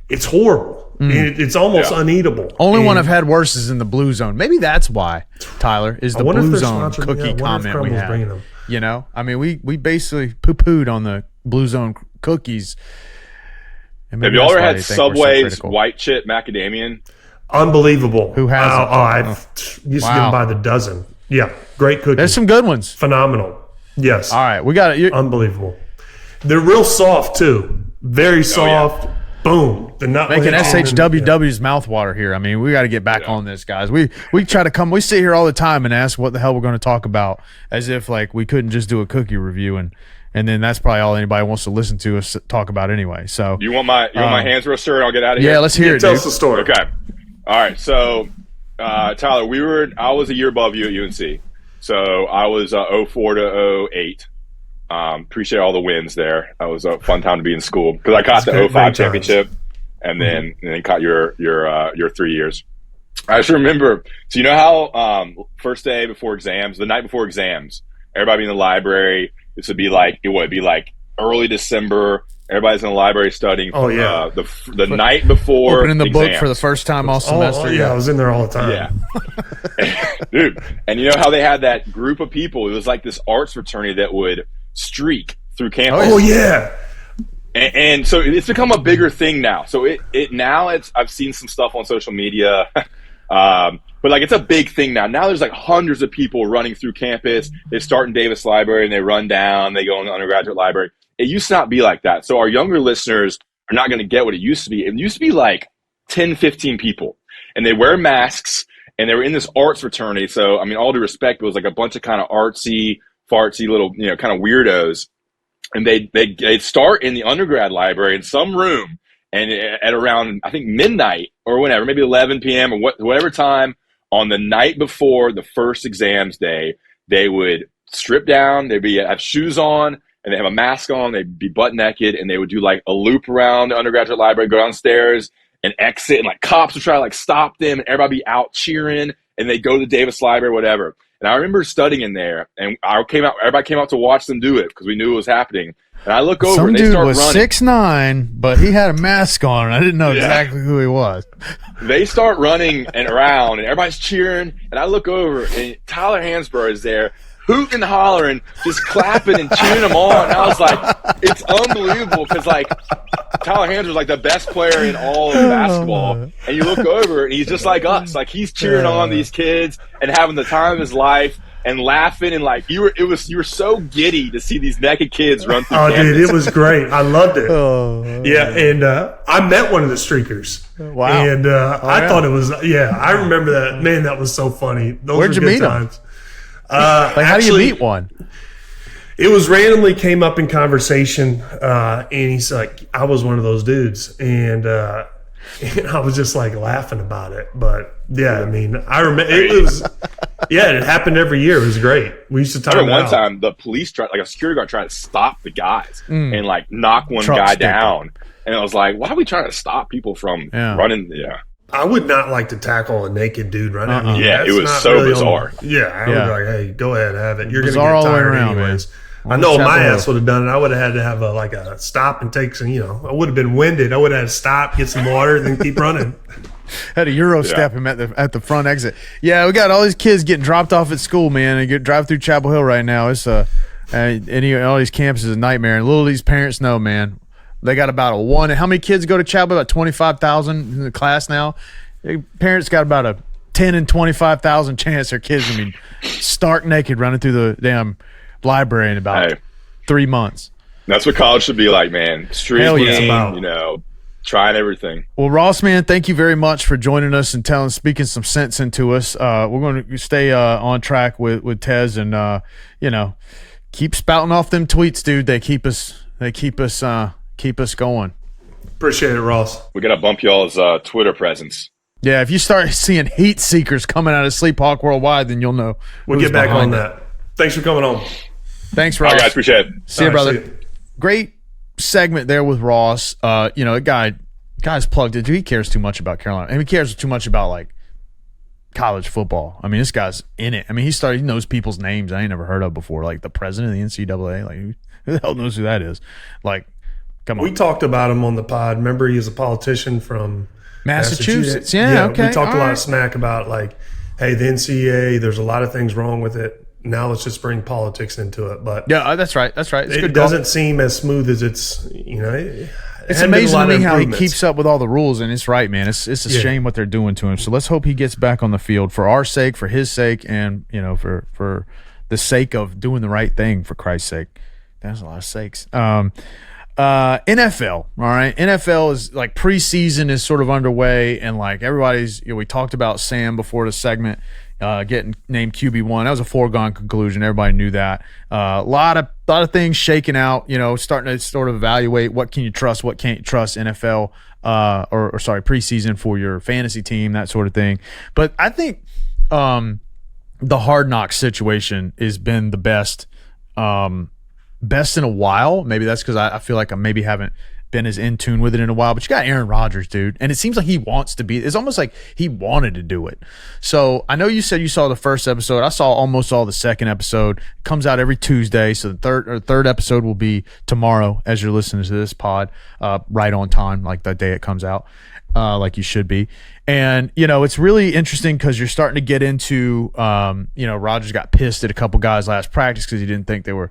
it's horrible. It's almost uneatable. Only one I've had worse is in the Blue Zone. Maybe that's why, Tyler, is the Blue Zone cookie comment we have. You know, I mean, we basically poo-pooed on the Blue Zone cookies. Have you ever had Subway's white chip macadamian? Unbelievable. Who has it? I used to get them by the dozen. Yeah, great cookies. There's some good ones. Phenomenal. Yes. All right, we got it. Unbelievable. They're real soft too. Very soft. Oh, yeah. Boom. The nut making SHWW's mouthwater here. I mean, we got to get back on this, guys. We try to come. We sit here all the time and ask what the hell we're going to talk about, as if like we couldn't just do a cookie review and then that's probably all anybody wants to listen to us talk about anyway. So you want my Hansbrough story? I'll get out of here. Yeah, let's hear it. Tell us the story. Okay. All right. So Tyler, I was a year above you at UNC. So I was 04 to 08. Appreciate all the wins there. That was a fun time to be in school because I caught the 05 championship and then caught your 3 years. I just remember, so you know how first day before exams, the night before exams, everybody in the library, it would be like early December. Everybody's in the library studying. Oh yeah, the night before opening the exams. book for the first time all semester. Oh yeah, I was in there all the time. Yeah, dude. And you know how they had that group of people? It was like this arts fraternity that would streak through campus. Oh yeah. And so it's become a bigger thing now. So I've seen some stuff on social media, but like it's a big thing now. Now there's like hundreds of people running through campus. They start in Davis Library and they run down. They go in the undergraduate library. It used to not be like that. So our younger listeners are not going to get what it used to be. It used to be like 10, 15 people, and they wear masks, and they were in this arts fraternity. So I mean, all due respect, it was like a bunch of kind of artsy, fartsy little, kind of weirdos. And they'd start in the undergrad library in some room, and at around, I think, midnight or whenever, maybe 11 p.m. or whatever time on the night before the first exams day, they would strip down, have shoes on, and they have a mask on, they'd be butt naked, and they would do like a loop around the undergraduate library, go downstairs and exit, and like cops would try to like stop them, and everybody be out cheering, and they'd go to the Davis Library, whatever. And I remember studying in there, and everybody came out to watch them do it because we knew it was happening. And I look over, and they start running. Some dude was 6'9", but he had a mask on, and I didn't know exactly who he was. They start running and around, and everybody's cheering, and I look over, and Tyler Hansbrough is there, hooting and hollering, just clapping and cheering them on. And I was like, it's unbelievable because, like, Tyler Hansbrough was like the best player in all of basketball. And you look over, and he's just like us. Like, he's cheering on these kids and having the time of his life and laughing. And, like, you were so giddy to see these naked kids run through campus. Dude, it was great. I loved it. Yeah, and I met one of the streakers. Wow. And I thought it was, I remember that. Man, that was so funny. Those Where'd were you good meet times. him? How do you meet one? It was randomly came up in conversation, and he's like, I was one of those dudes. And I was just like laughing about it. But yeah, I mean, I remember it was, it happened every year. It was great. We used to talk about one time the police a security guard tried to stop the guys and like knock one guy down. And I was like, why are we trying to stop people from running? Yeah. I would not like to tackle a naked dude right now. Yeah, it was so bizarre. I would be like, hey, go ahead, have it. You're going to bizarre get all the way tired around, anyways. man. I know my ass would have done it. I would have had to have a stop and take some, I would have been winded. I would have had to stop, get some water, and then keep running. Had a Euro step him at the front exit. Yeah, we got all these kids getting dropped off at school, man, and drive through Chapel Hill right now. It's all these campuses is a nightmare. And little these parents know, man. They got about a one. How many kids go to Chapel? About 25,000 in the class now. Parents got about a 10 and 25,000 chance their kids will be stark naked running through the damn library in about 3 months. That's what college should be like, man. Street game, trying everything. Well, Ross, man, thank you very much for joining us and speaking some sense into us. We're going to stay on track with Tez and keep spouting off them tweets, dude. They keep us going. Appreciate it, Ross. We got to bump y'all's Twitter presence. Yeah, if you start seeing heat seekers coming out of SleepHawk Worldwide, then you'll know. We'll get back on that. Thanks for coming on. Thanks, Ross. All right, guys, appreciate it. See you, brother. See you. Great segment there with Ross. A guy's plugged into. He cares too much about Carolina. And he cares too much about like college football. I mean, this guy's in it. I mean, he knows people's names I ain't never heard of before, like the president of the NCAA. Like, who the hell knows who that is? Like, come on. We talked about him on the pod. Remember, he was a politician from Massachusetts. Yeah, okay. We talked all a lot right. of smack about, like, hey, the NCAA, there's a lot of things wrong with it. Now let's just bring politics into it. But Yeah, that's right. That's right. It's it good doesn't seem as smooth as it's, It's amazing to me how he keeps up with all the rules, and it's right, man. It's a shame what they're doing to him. So let's hope he gets back on the field for our sake, for his sake, and for the sake of doing the right thing. For Christ's sake, that's a lot of sakes. NFL, all right. NFL is like preseason is sort of underway, and like everybody's. We talked about Sam before the segment. Getting named QB1, that was a foregone conclusion. Everybody knew that. A lot of things shaking out. Starting to sort of evaluate what can you trust, what can't you trust. NFL, preseason for your fantasy team, that sort of thing. But I think the Hard Knocks situation has been the best in a while. Maybe that's because I feel like I maybe haven't been as in tune with it in a while, but you got Aaron Rodgers, dude, and it seems like he wants to be. It's almost like he wanted to do it. So I know you said you saw the first episode. I saw almost all the second episode. It comes out every Tuesday, so the third episode will be tomorrow as you're listening to this pod, right on time, like the day it comes out, like you should be. And it's really interesting because you're starting to get into, Rodgers got pissed at a couple guys last practice because he didn't think they were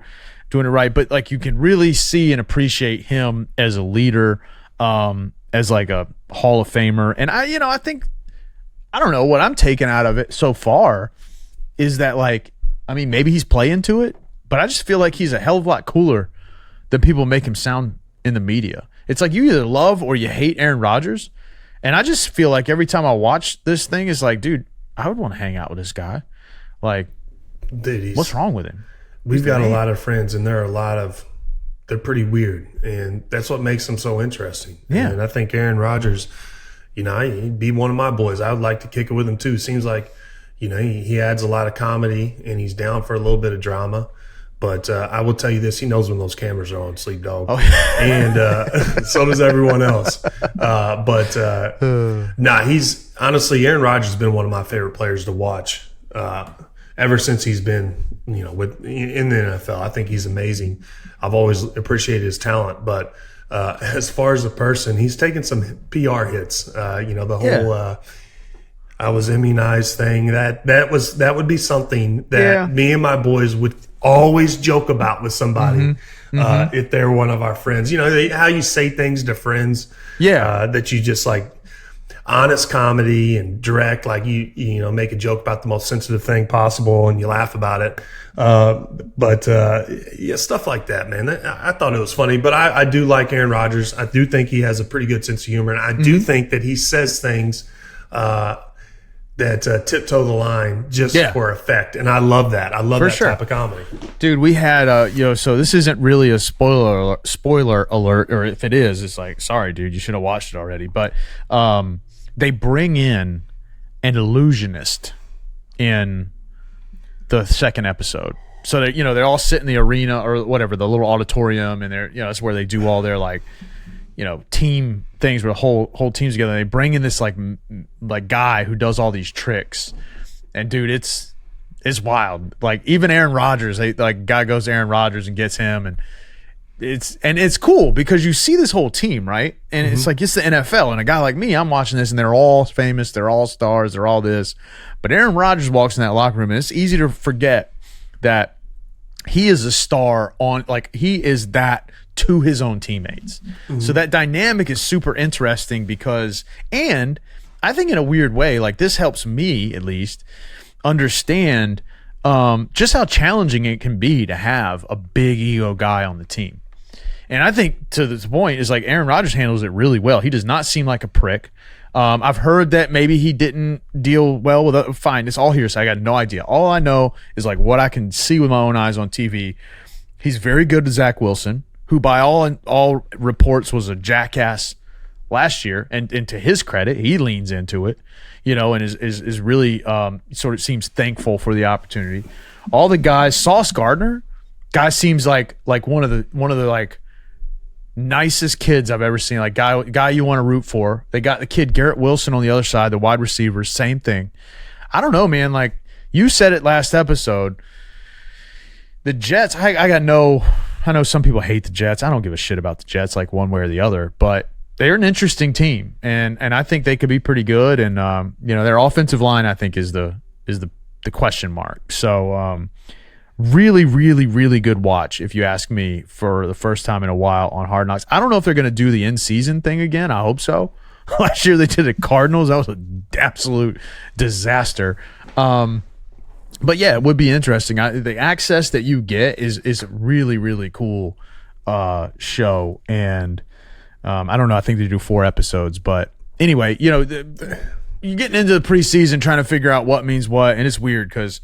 doing it right, but like you can really see and appreciate him as a leader, as like a Hall of Famer. And I think, I don't know, what I'm taking out of it so far is that, like, I mean, maybe he's playing to it, but I just feel like he's a hell of a lot cooler than people make him sound in the media. It's like you either love or you hate Aaron Rodgers, and I just feel like every time I watch this thing, it's like, dude, I would want to hang out with this guy. Like, dude, what's wrong with him? We've got a lot of friends, and they're pretty weird, and that's what makes them so interesting. Yeah. And I think Aaron Rodgers, he'd be one of my boys. I would like to kick it with him too. Seems like, he adds a lot of comedy, and he's down for a little bit of drama. But I will tell you this, he knows when those cameras are on, Sleep Dog. Oh, yeah. And so does everyone else. He's honestly, Aaron Rodgers has been one of my favorite players to watch ever since he's been, in the NFL. I think he's amazing. I've always appreciated his talent, but as far as a person, he's taken some PR hits. The whole I was immunized thing. That would be something that me and my boys would always joke about with somebody if they're one of our friends. How you say things to friends, that you just like. Honest comedy and direct, like you make a joke about the most sensitive thing possible and you laugh about it. Stuff like that, man. I thought it was funny, but I do like Aaron Rodgers. I do think he has a pretty good sense of humor, and I do think that he says things that tiptoe the line just for effect, and I love that. I love that type of comedy. Dude, we had so this isn't really a spoiler alert, or if it is, it's like, sorry, dude, you should have watched it already. But they bring in an illusionist in the second episode. So that they're all sitting in the arena or whatever, the little auditorium, and they're that's where they do all their like team things where the whole team's together. And they bring in this like guy who does all these tricks, and dude, it's wild. Like even Aaron Rodgers, guy goes to Aaron Rodgers and gets him, and it's cool because you see this whole team, right? And it's like, it's the NFL, and a guy like me, I'm watching this, and they're all famous, they're all stars, they're all this. But Aaron Rodgers walks in that locker room, and it's easy to forget that he is a star he is that to his own teammates. So that dynamic is super interesting because, and I think in a weird way, like this helps me at least understand just how challenging it can be to have a big ego guy on the team. And I think to this point is like Aaron Rodgers handles it really well. He does not seem like a prick. I've heard that maybe he didn't deal well with it. Fine, it's all hearsay. I got no idea. All I know is like what I can see with my own eyes on TV. He's very good to Zach Wilson, who by all reports was a jackass last year. And to his credit, he leans into it, and is really sort of seems thankful for the opportunity. All the guys, Sauce Gardner, guy seems like one of the like nicest kids I've ever seen. Like guy you want to root for. They got the kid Garrett Wilson on the other side, the wide receiver, same thing. I don't know, man. Like you said it last episode, the Jets. I know some people hate the Jets. I don't give a shit about the Jets, like one way or the other. But they're an interesting team, and I think they could be pretty good. And their offensive line, I think, is the question mark. So really, really, really good watch, if you ask me, for the first time in a while on Hard Knocks. I don't know if they're going to do the in-season thing again. I hope so. Last year they did the Cardinals. That was an absolute disaster. But yeah, it would be interesting. The access that you get is a really, really cool show. And I don't know. I think they do 4 episodes. But anyway, you're getting into the preseason trying to figure out what means what. And it's weird because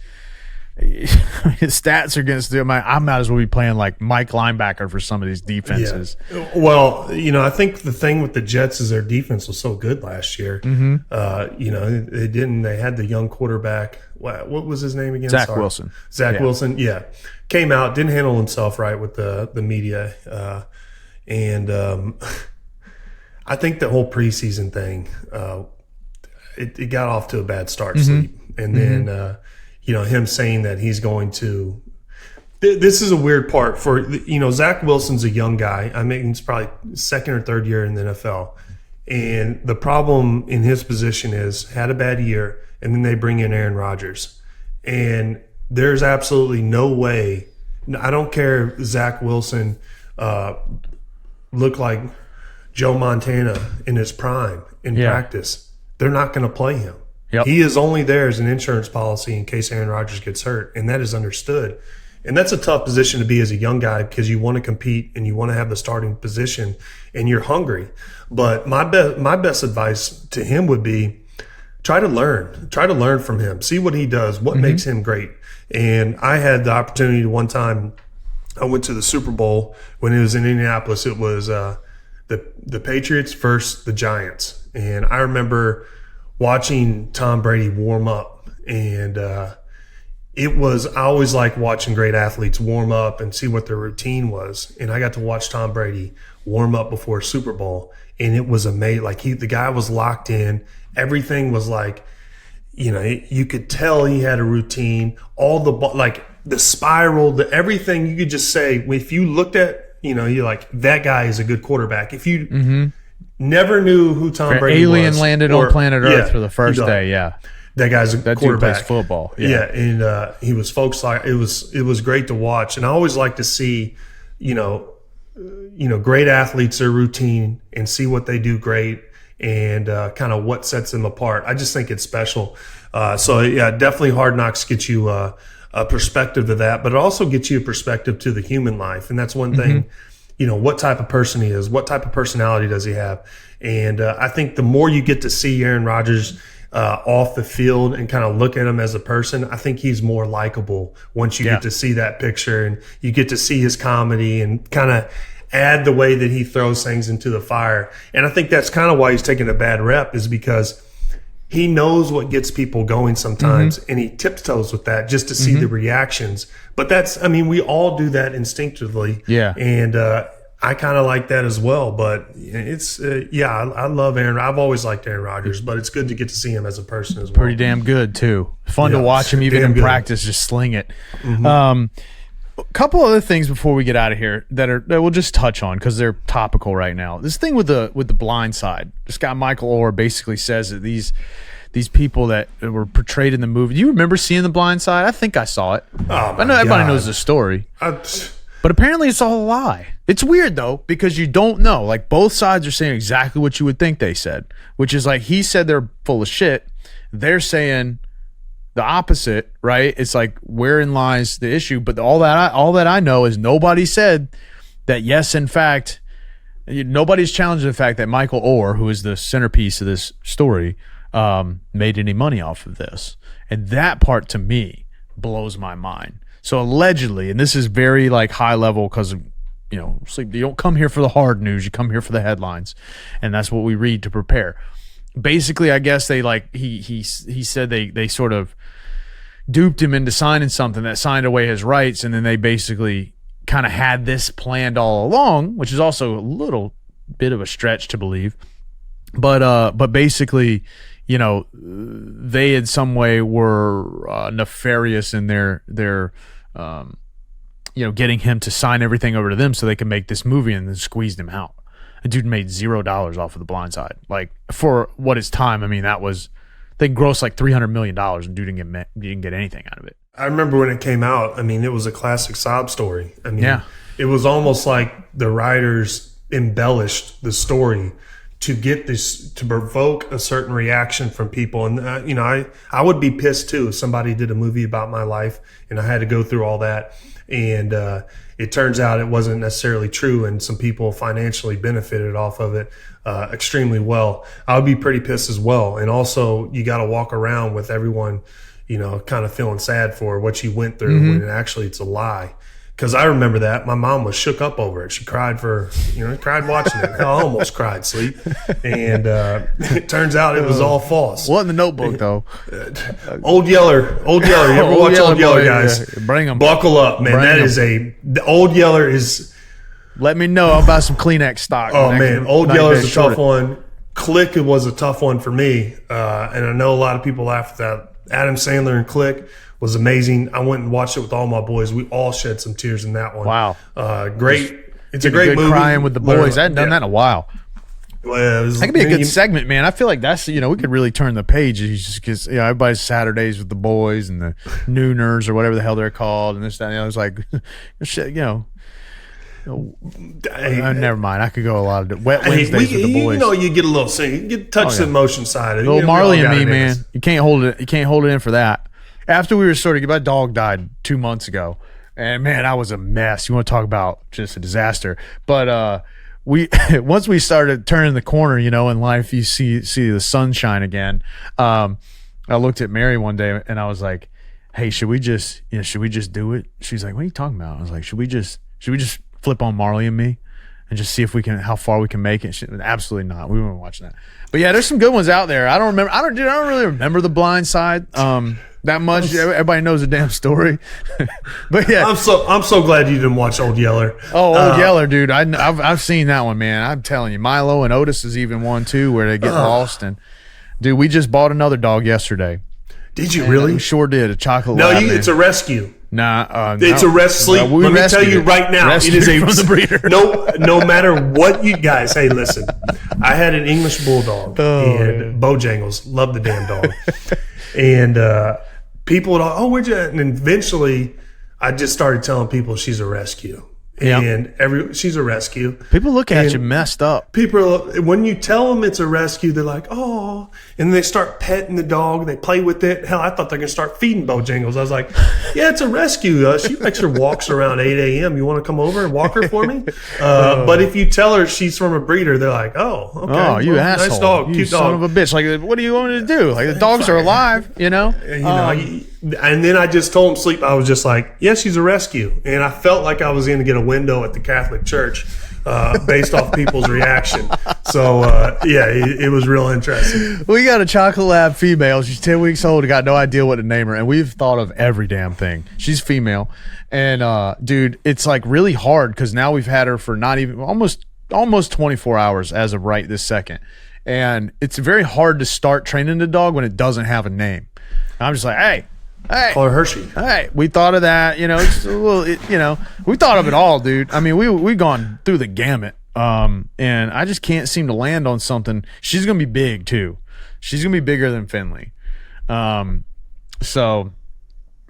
his stats are against them. I might as well be playing like Mike linebacker for some of these defenses. Yeah. Well, I think the thing with the Jets is their defense was so good last year. They had the young quarterback. What was his name again? Zach Wilson. Wilson. Yeah. Came out, didn't handle himself right with the media. I think the whole preseason thing, it got off to a bad start, Sleep. And then, him saying that he's going to this is a weird part for, Zach Wilson's a young guy. I mean, he's probably second or third year in the NFL. And the problem in his position is had a bad year, and then they bring in Aaron Rodgers. And there's absolutely no way. I don't care if Zach Wilson looked like Joe Montana in his prime in practice. They're not going to play him. Yep. He is only there as an insurance policy in case Aaron Rodgers gets hurt, and that is understood. And that's a tough position to be as a young guy because you want to compete and you want to have the starting position and you're hungry. But my best advice to him would be try to learn from him. See what he does, what makes him great. And I had the opportunity to one time, I went to the Super Bowl when it was in Indianapolis. It was the Patriots versus the Giants. And I remember watching Tom Brady warm up, and I always like watching great athletes warm up and see what their routine was. And I got to watch Tom Brady warm up before Super Bowl, and it was amazing. Like the guy was locked in. Everything was like, you could tell he had a routine. All the spiral, everything. You could just say, if you looked at, you're like, that guy is a good quarterback. If you never knew who Tom Brady alien was, landed on planet Earth for the first day, that guy's a that quarterback. Dude plays football. And he was folks like it was great to watch. And I always like to see, great athletes, their routine, and see what they do great and kind of what sets them apart. I just think it's special. Definitely Hard Knocks gets you a perspective to that, but it also gets you a perspective to the human life. And that's one thing, what type of person he is, what type of personality does he have. And I think the more you get to see Aaron Rodgers off the field and kind of look at him as a person, I think he's more likable once you get to see that picture and you get to see his comedy and kind of add the way that he throws things into the fire. And I think that's kind of why he's taking a bad rep, is because he knows what gets people going sometimes, and he tiptoes with that just to see the reactions. But we all do that instinctively. Yeah. And I kind of like that as well. But it's, I love Aaron. I've always liked Aaron Rodgers, but it's good to get to see him as a person as well. Pretty damn good, too. Fun to watch him even in practice, just sling it. A couple other things before we get out of here that we'll just touch on because they're topical right now. This thing with the blind side. This guy Michael Orr basically says that these people that were portrayed in the movie. Do you remember seeing The Blind Side? I think I saw it. I know everybody knows the story. But apparently it's all a lie. It's weird, though, because you don't know. Like, both sides are saying exactly what you would think they said, which is like he said they're full of shit. They're saying the opposite, right? It's like, wherein lies the issue? But all that I know is nobody said that, yes, in fact, nobody's challenging the fact that Michael Orr, who is the centerpiece of this story, made any money off of this. And that part, to me, blows my mind. So allegedly, and this is very high level because you don't come here for the hard news, you come here for the headlines, and that's what we read to prepare. Basically, I guess they he said they sort of duped him into signing something that signed away his rights, and then they basically kind of had this planned all along, which is also a little bit of a stretch to believe. But basically, they in some way were nefarious in their getting him to sign everything over to them so they could make this movie, and then squeezed him out. The dude made $0 off of The Blind Side. Like, for what is time, I mean, they grossed like $300 million, and dude didn't get anything out of it. I remember when it came out, I mean, it was a classic sob story. I mean, It was almost like the writers embellished the story to get this, to provoke a certain reaction from people. And, I would be pissed too if somebody did a movie about my life and I had to go through all that. And it turns out it wasn't necessarily true, and some people financially benefited off of it extremely well. I would be pretty pissed as well. And also, you got to walk around with everyone, kind of feeling sad for what you went through when actually it's a lie. Because I remember that. My mom was shook up over it. She cried cried watching it. I almost cried, Sleep. And it turns out it was all false. What in the Notebook, though? Old Yeller. You ever watch Old Yeller, guys? Yeah. Bring them. Buckle up, man. The Old Yeller is... Let me know about some Kleenex stock. Oh, man. Old Yeller's a tough one. Click was a tough one for me. And I know a lot of people laugh at that. Adam Sandler and Click was amazing. I went and watched it with all my boys. We all shed some tears in that one. Wow. Great. It's a great movie. Crying with the boys. I hadn't done that in a while. Well, that could be a good segment, man. I feel like that's, we could really turn the page just because, everybody's Saturdays with the boys and the Nooners or whatever the hell they're called and this, that, and the other. It's like, shit, never mind. I could go a lot of wet Wednesdays with the boys. You get a little sing. You get touch the emotion side. Little Marley and me, man. You can't hold it in for that. After we were my dog died 2 months ago, and man, I was a mess. You want to talk about just a disaster? But once we started turning the corner, in life, you see the sunshine again. I looked at Mary one day and I was like, "Hey, should we just do it?" She's like, "What are you talking about?" I was like, "Should we just flip on Marley and me and just see if we can, how far we can make it?" She, absolutely not. We weren't watching that. But yeah, there's some good ones out there. I don't really remember The Blind Side that much. Everybody knows the damn story. But yeah, I'm so glad you didn't watch Old Yeller. Oh, Old Yeller, dude. I've seen that one, man. I'm telling you, Milo and Otis is even one too, where they get lost. And dude, we just bought another dog yesterday. Did you really? We sure did. A chocolate lab. No, it's a rescue. Nah, it's a Sleep. Let me tell you right now, it is from the breeder. No matter what you guys. Hey, listen, I had an English bulldog and Bojangles. Love the damn dog. And people would where'd you? And eventually, I just started telling people she's a rescue. And she's a rescue. People look at you messed up. People, when you tell them it's a rescue, they're like, "Oh," and they start petting the dog. They play with it. Hell, I thought they're gonna start feeding Bojangles. I was like, "Yeah, it's a rescue. She makes her walks around 8 a.m. You want to come over and walk her for me?" But if you tell her she's from a breeder, they're like, "Oh, okay. Oh, you asshole. Nice dog, you cute son dog. of a bitch. Like, what do you want me to do? Like, the dogs are alive, And then I just told him, Sleep, I was just like, "Yeah, she's a rescue." And I felt like I was going to get a window at the Catholic Church based off people's reaction. So, it was real interesting. We got a chocolate lab female. She's 10 weeks old. I got no idea what to name her. And we've thought of every damn thing. She's female. And, dude, it's like really hard because now we've had her for not even almost 24 hours as of right this second. And it's very hard to start training the dog when it doesn't have a name. I'm just like, hey, call her Hershey. Hey, we thought of that. It's a little, we thought of it all, dude. I mean, we've gone through the gamut. And I just can't seem to land on something. She's gonna be big too. She's gonna be bigger than Finley. So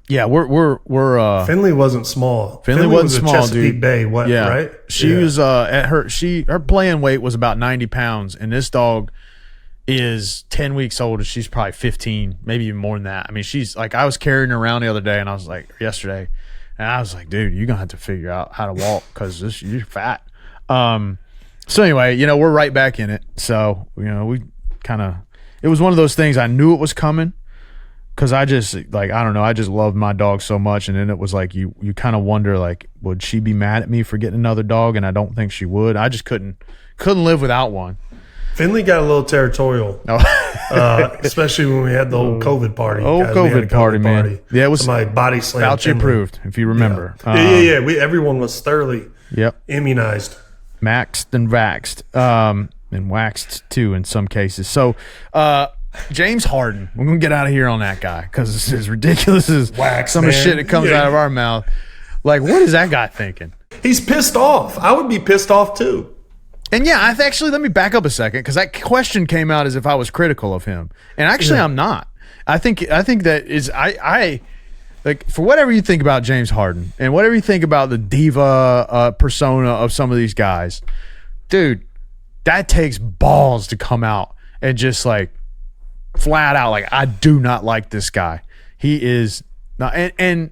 yeah, we're Finley wasn't small. Finley wasn't small, Chesapeake dude. Bay, right? She was at her playing weight was about 90 pounds, and this dog is 10 weeks old, and she's probably 15, maybe even more than that. I mean, she's like, I was carrying her around the other day, and I was like, yesterday, and I was like, dude, you're gonna have to figure out how to walk because you're fat. So anyway, we're right back in it. So we kind of, it was one of those things. I knew it was coming because I just I don't know, I just loved my dog so much, and then it was like you kind of wonder, like, would she be mad at me for getting another dog? And I don't think she would. I just couldn't live without one. Finley got a little territorial, especially when we had the old COVID party. COVID party, man. Yeah, it was somebody body slammed. Fauci approved, if you remember. Yeah. Everyone was thoroughly immunized, maxed and vaxxed, and waxed too in some cases. So, James Harden. We're going to get out of here on that guy because it's as ridiculous as Wax, some of the man. shit that comes out of our mouth. Like, what is that guy thinking? He's pissed off. I would be pissed off too. And yeah, actually, let me back up a second because that question came out as if I was critical of him. And actually, I'm not. I think that is, I like, for whatever you think about James Harden and whatever you think about the diva persona of some of these guys, dude, that takes balls to come out and just like flat out, like, I do not like this guy. He is not, and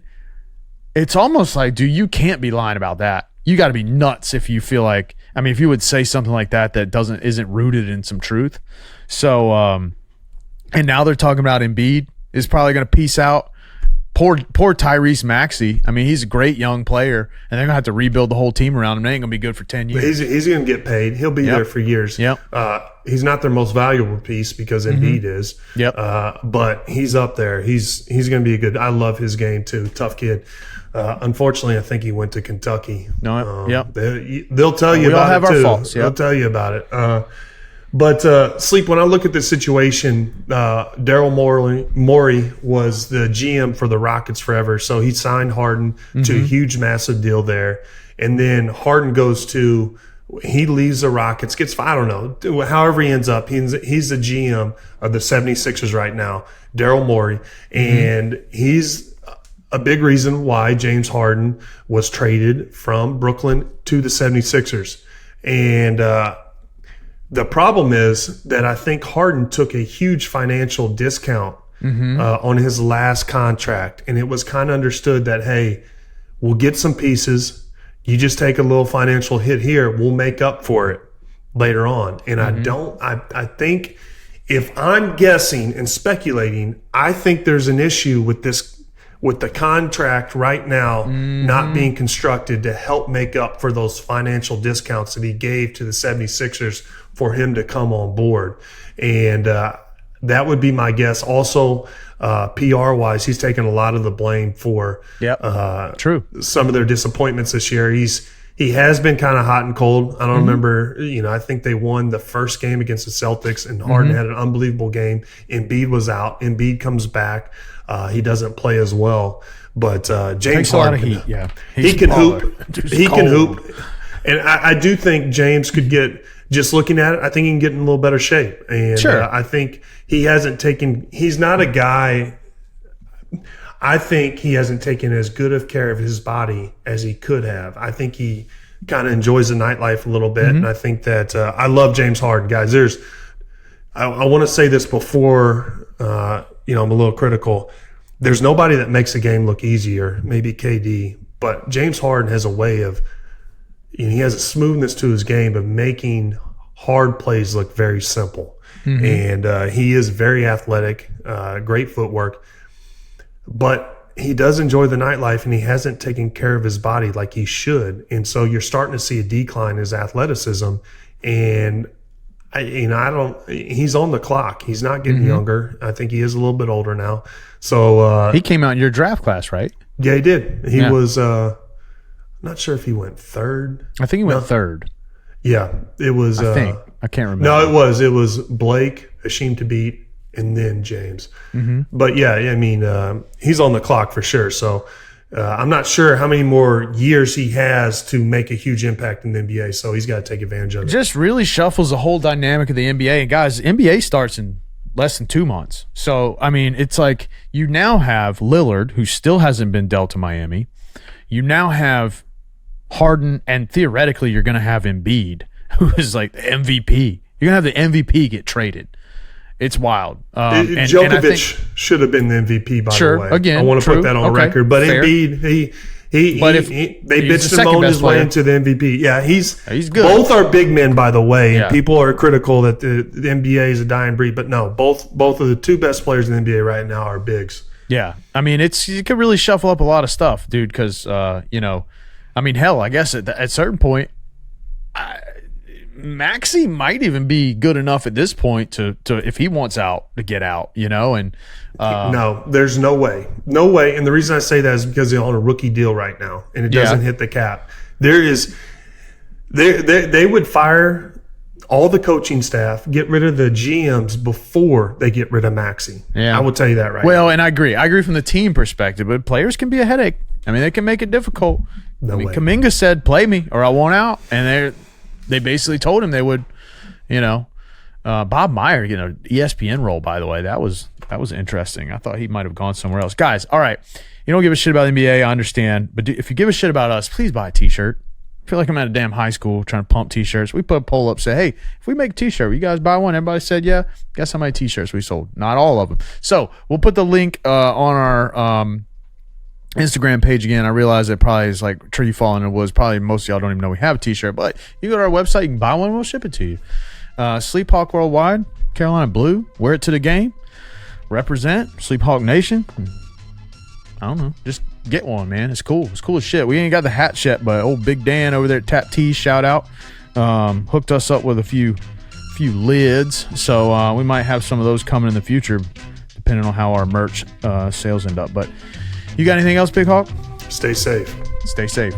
it's almost like, dude, you can't be lying about that. You got to be nuts if you feel like, I mean, if you would say something like that isn't rooted in some truth. So, and now they're talking about Embiid is probably going to peace out. Poor Tyrese Maxey. I mean, he's a great young player, and they're going to have to rebuild the whole team around him. They ain't going to be good for 10 years. He's going to get paid. He'll be there for years. Yep. He's not their most valuable piece because Embiid is. Yep. But he's up there. He's going to be a good – I love his game too. Tough kid. Unfortunately, I think he went to Kentucky. No, yep. They'll tell you we about all have it our too. faults. Yep. They'll tell you about it. But Sleep, when I look at this situation, Daryl Morey was the GM for the Rockets forever. So he signed Harden to a huge, massive deal there. And then Harden he leaves the Rockets, I don't know, however he ends up. He's the GM of the 76ers right now, Daryl Morey. And he's a big reason why James Harden was traded from Brooklyn to the 76ers. And the problem is that I think Harden took a huge financial discount on his last contract. And it was kind of understood that, hey, we'll get some pieces. You just take a little financial hit here. We'll make up for it later on. And I think if I'm guessing and speculating, I think there's an issue with the contract right now not being constructed to help make up for those financial discounts that he gave to the 76ers for him to come on board. And that would be my guess. Also, PR-wise, he's taken a lot of the blame for True. some of their disappointments this year. He has been kind of hot and cold. I don't remember, I think they won the first game against the Celtics, and Harden had an unbelievable game. Embiid was out. Embiid comes back. He doesn't play as well. But James Harden, a lot of heat, yeah. He can hoop. He can hoop. And I do think James could get, just looking at it, I think he can get in a little better shape. And I think he's not a guy, I think he hasn't taken as good of care of his body as he could have. I think he kind of enjoys the nightlife a little bit. And I think that I love James Harden, guys. I want to say this before, I'm a little critical. There's nobody that makes the game look easier, maybe KD, but James Harden has a way of, he has a smoothness to his game of making hard plays look very simple. And he is very athletic, great footwork, but he does enjoy the nightlife, and he hasn't taken care of his body like he should. And so you're starting to see a decline in his athleticism. And he's on the clock. He's not getting younger. I think he is a little bit older now. So he came out in your draft class, right? Yeah, he did. He was not sure if he went third. I think he went third. Yeah, it was. I think. I can't remember. No, it was Blake, Hasheem Thabit, and then James. But yeah, I mean, he's on the clock for sure. So I'm not sure how many more years he has to make a huge impact in the NBA. So he's got to take advantage of it. Just really shuffles the whole dynamic of the NBA. And guys, NBA starts in less than 2 months. So, I mean, it's like you now have Lillard, who still hasn't been dealt to Miami. You now have Harden, and theoretically you're going to have Embiid, who is like the MVP. You're going to have the MVP get traded. It's wild. Djokovic should have been the MVP, by the way. Again, I want to put that on record. But fair. Embiid, they bitched and moaned his way into the MVP. Yeah, he's good. Both are big men, by the way. And people are critical that the NBA is a dying breed. But no, both of the two best players in the NBA right now are bigs. Yeah. I mean, you could really shuffle up a lot of stuff, dude, because, I mean, hell, I guess at a certain point, Maxey might even be good enough at this point to if he wants out to get out, and no, there's no way. And the reason I say that is because they're on a rookie deal right now, and it doesn't hit the cap. They would fire all the coaching staff, get rid of the GMs before they get rid of Maxey. Yeah. I will tell you that right Well, now. and I agree. I agree from the team perspective, but players can be a headache. I mean, they can make it difficult. No way. Kuminga said, "Play me or I won't out," and they basically told him they would. Bob Meyer, ESPN role, by the way, that was interesting. I thought he might have gone somewhere else. Guys, all right, you don't give a shit about the NBA, I understand, but if you give a shit about us, please buy a T-shirt. I feel like I'm at a damn high school trying to pump T-shirts. We put a poll up, say, hey, if we make a T-shirt, will you guys buy one? Everybody said, yeah. Guess how many T-shirts we sold? Not all of them. So we'll put the link on our Instagram page again. I realize it probably is like tree falling in the woods. Probably most of y'all don't even know we have a T-shirt, but you go to our website, you can buy one, and we'll ship it to you. SleepHawk Worldwide, Carolina Blue, wear it to the game, represent SleepHawk Nation. I don't know, just get one, man. It's cool. It's cool as shit. We ain't got the hats yet, but old Big Dan over there at Tap Tees, shout out, hooked us up with a few lids, so we might have some of those coming in the future, depending on how our merch sales end up. But you got anything else, Big Hawk? Stay safe. Stay safe.